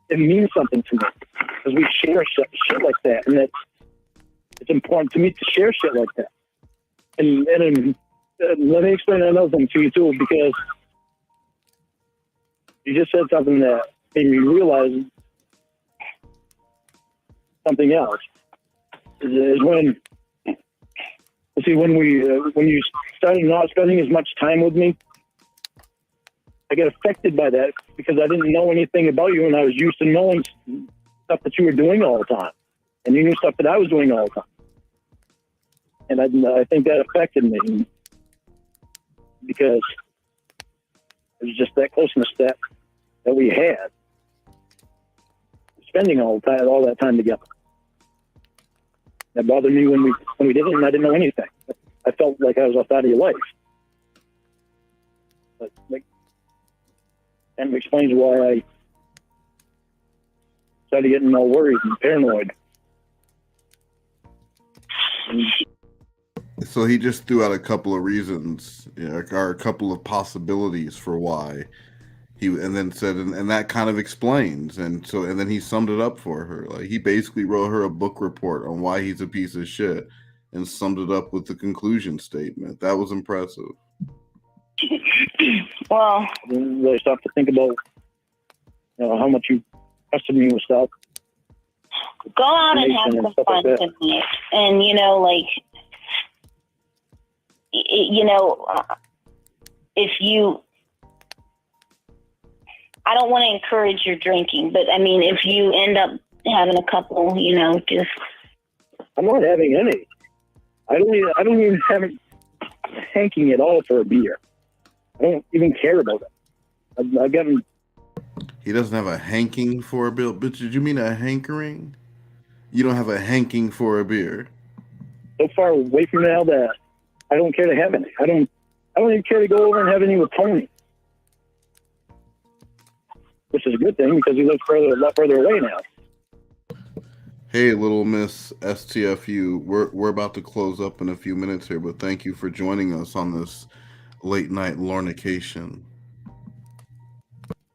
it means something to me because we share shit like that, and it's important to me to share shit like that. And let me explain another thing to you too, because you just said something that made me realize something else. Is when you started not spending as much time with me, I get affected by that because I didn't know anything about you, and I was used to knowing stuff that you were doing all the time, and you knew stuff that I was doing all the time, and I think that affected me because it was just that closeness that we had, spending all that time together. That bothered me when we did it, and I didn't know anything. I felt like I was out of your life. But and it explains why I started getting all worried and paranoid. So he just threw out a couple of reasons, or a couple of possibilities for why and then said, and that kind of explains, and then he summed it up for her. Like, he basically wrote her a book report on why he's a piece of shit, and summed it up with the conclusion statement. That was impressive. Well, I didn't really stop to think about how much you trusted me with stuff. Go out and have some fun tonight. And, you know, like, you know, if you, I don't want to encourage your drinking, but I mean, if you end up having a couple, you know, just. I'm not having any. I don't even have a hanking at all for a beer. I don't even care about it. I got him. He doesn't have a hanking for a beer. But did you mean a hankering? You don't have a hanking for a beer. So far away from now that I don't care to have any. I don't even care to go over and have any with Tony. Which is a good thing because he lives a lot further away now. Hey, little Miss STFU, we're about to close up in a few minutes here, but thank you for joining us on this late night Lornication.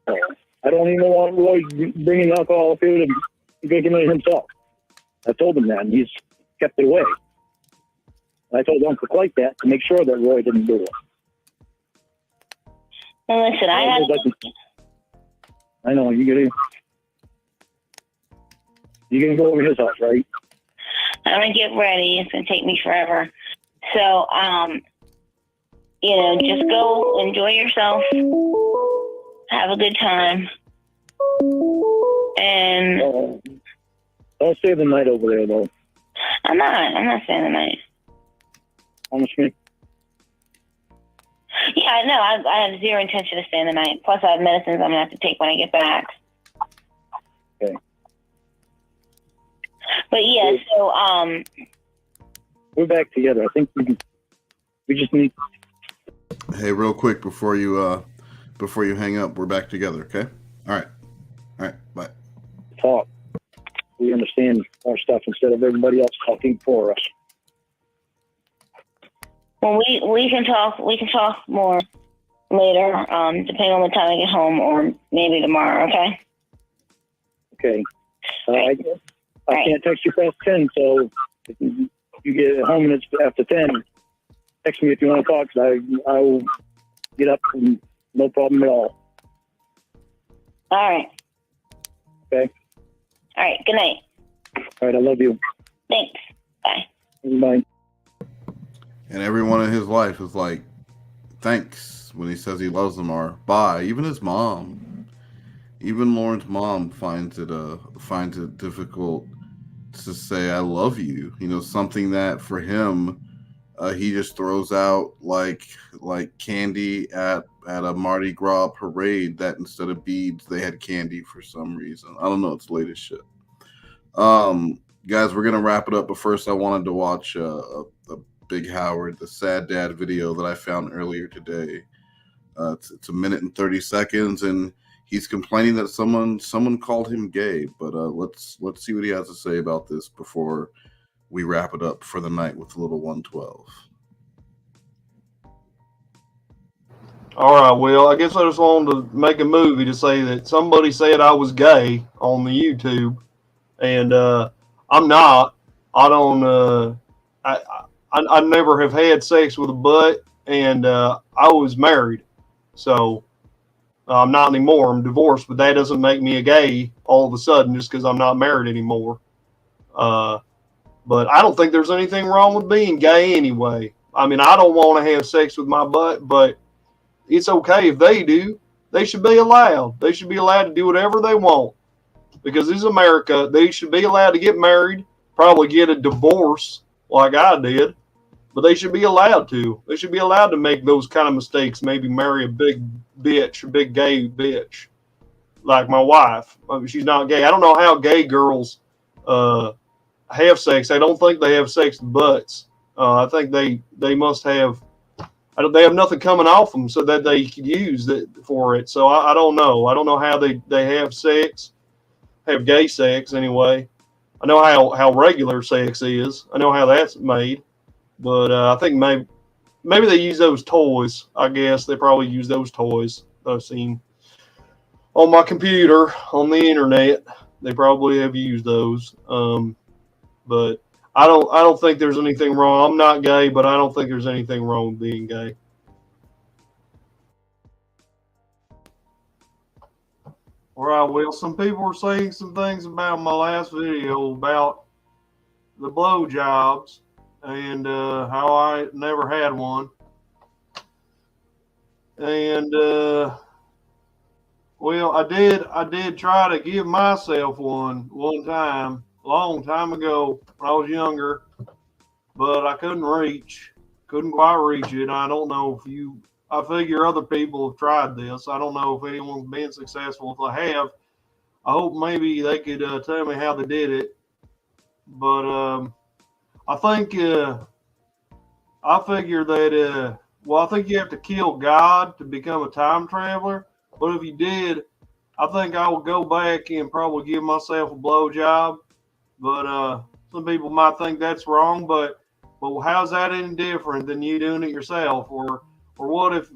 I don't even want Roy bringing alcohol up here to drinking it himself. I told him that, and he's kept it away. I told Uncle Clyde that to make sure that Roy didn't do it. Well, listen, I know you're gonna go over his house, right? I'm gonna get ready. It's gonna take me forever. So, you know, just go enjoy yourself, have a good time, and don't stay the night over there, though. I'm not staying the night. Promise me. Yeah, no, I have zero intention of staying the night. Plus, I have medicines I'm gonna have to take when I get back. Okay. But yeah, so we're back together. I think we just need. Hey, real quick before you hang up, we're back together, okay? All right, bye. Talk. We understand our stuff instead of everybody else talking for us. Well, we can talk more later, depending on the time I get home, or maybe tomorrow. Okay. Okay. I can't text you past 10, so if you get home and it's after 10, text me if you want to talk, because I will get up and no problem at all. All right. Okay. All right. Good night. All right. I love you. Thanks. Bye. Bye. And everyone in his life is like, thanks when he says he loves them, or bye. Even his mom. Even Lauren's mom finds it difficult to say I love you. You know, something that for him he just throws out like candy at a Mardi Gras parade, that instead of beads they had candy for some reason. I don't know, it's late as shit. Guys, we're gonna wrap it up, but first I wanted to watch a Big Howard, the Sad Dad video that I found earlier today. It's a minute and 30 seconds, and he's complaining that someone called him gay. But let's see what he has to say about this before we wrap it up for the night with little 112. All right, well, I guess I just wanted to make a movie to say that somebody said I was gay on the YouTube, and I'm not. I don't. I never have had sex with a butt, and I was married, so I'm not anymore. I'm divorced, but that doesn't make me a gay all of a sudden just because I'm not married anymore. But I don't think there's anything wrong with being gay anyway. I mean, I don't want to have sex with my butt, but it's okay if they do. They should be allowed. They should be allowed to do whatever they want. Because this is America. They should be allowed to get married, probably get a divorce like I did. But they should be allowed to. They should be allowed to make those kind of mistakes. Maybe marry a big bitch, a big gay bitch, like my wife. I mean, she's not gay. I don't know how gay girls have sex. I don't think they have sex with butts. I think they must have. They have nothing coming off them so that they could use it for it. So I don't know. I don't know how they have sex, have gay sex anyway. I know how regular sex is. I know how that's made. But I think maybe they use those toys. I guess they probably use those toys that I've seen on my computer, on the internet. They probably have used those. But I don't think there's anything wrong. I'm not gay, but I don't think there's anything wrong with being gay. All right, well, some people were saying some things about my last video about the blowjobs and how I never had one. And well, I did try to give myself one time, a long time ago when I was younger, but I couldn't quite reach it. I don't know if I figure other people have tried this. I don't know if anyone's been successful. If they have, I hope maybe they could tell me how they did it. But I think I figure that well, I think you have to kill God to become a time traveler. But if you did, I think I would go back and probably give myself a blowjob. But some people might think that's wrong. But how's that any different than you doing it yourself? Or what if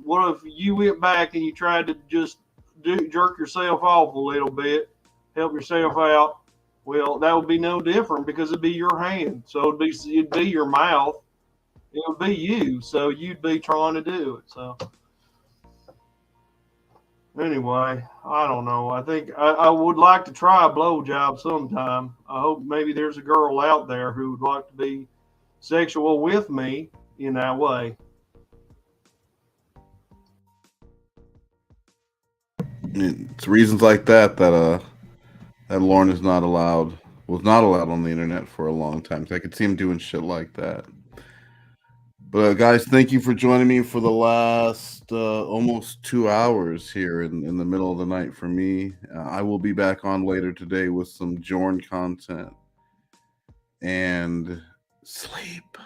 you went back and you tried to just jerk yourself off a little bit, help yourself out? Well, that would be no different because it'd be your hand. So it'd be your mouth. It would be you. So you'd be trying to do it. So anyway, I don't know. I think I would like to try a blowjob sometime. I hope maybe there's a girl out there who would like to be sexual with me in that way. It's reasons like that that Lorne was not allowed on the internet for a long time. So I could see him doing shit like that. But guys, thank you for joining me for the last almost 2 hours here in the middle of the night for me. I will be back on later today with some Jorn content. And sleep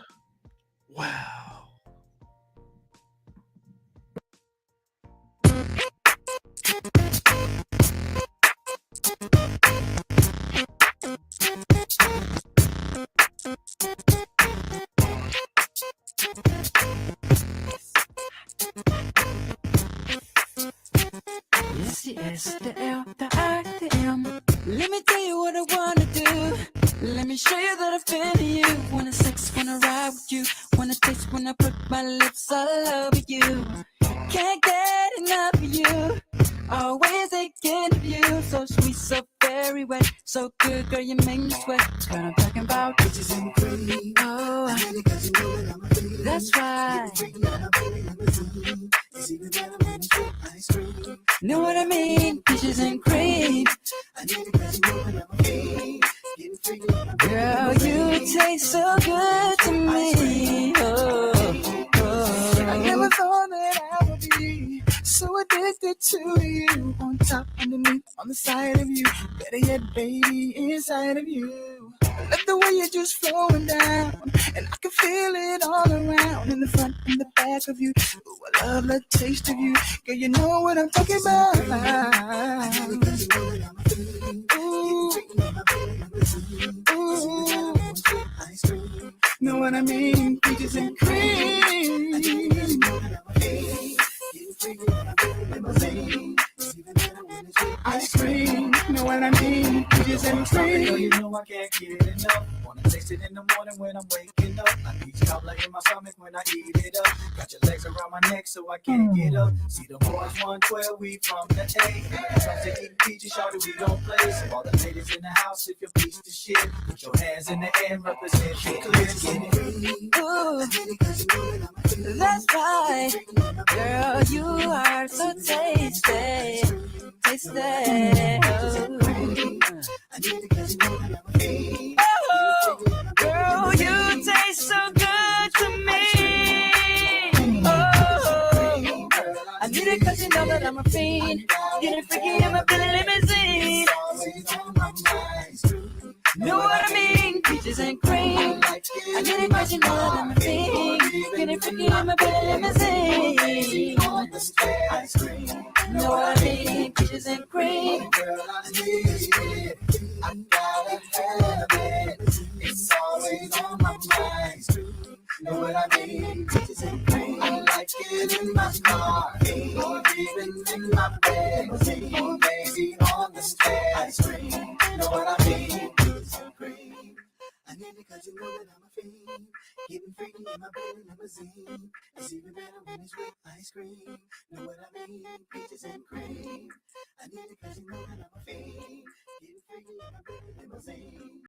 well. Yes, the L, the I, the M. Let me tell you what I wanna do. Let me show you that I've been to you. Wanna sex, wanna ride with you. Wanna taste, wanna put my lips all over you. Can't get enough of you. Always thinking of you. So sweet, so very wet. So good, girl, you make me sweat. That's what I'm talking about. Bitches and cream. Oh, that's right. Know what I mean? Peaches and cream. Girl, you taste so good to me. Oh, oh. I never thought that I would be so addicted to you. On top, underneath, on the side of you. Better yet, baby, inside of you. I love the way you're just flowing down, and I can feel it all around, in the front and the back of you. Ooh, I love the taste of you. Girl, you know what I'm talking about. Ooh, ooh, know what I mean? Peaches and cream. Ice cream, know what I mean? Peaches and cream. You know I can't get enough. Wanna taste it in the morning when I'm waking up. I need chocolate in my stomach when I eat it up. Got your legs around my neck so I can't get up. See the boys 112, we from the A. Comes to eat peaches, shawty, we don't play. So all the ladies in the house, if you're piece of shit, put your hands in the air and represent you clear. Ooh, that's right. Girl, you are so tasty. Tasty. Oh, girl, you taste so good to me. Oh, I need it cause you know that I'm a fiend. Getting freaky in my Billy limousine. Know what I mean? Peaches and cream. I need it cause you know that I'm a fiend. Getting freaky in my Billy limousine. Know what I mean? Peaches and cream. I gotta have it. It's always on my mind. Know what I mean? Peaches and cream. I like it in my car, or even in my bed, or maybe on the stairs. Ice cream. Know what I mean? Peaches and cream. I need it cause you know that I'm a fiend. Getting freaky in my bed and limousine. It's even better when it's with ice cream. Know what I mean? Peaches and cream. I I need it 'cause you know that I'm a fiend. Getting free in my big limousine.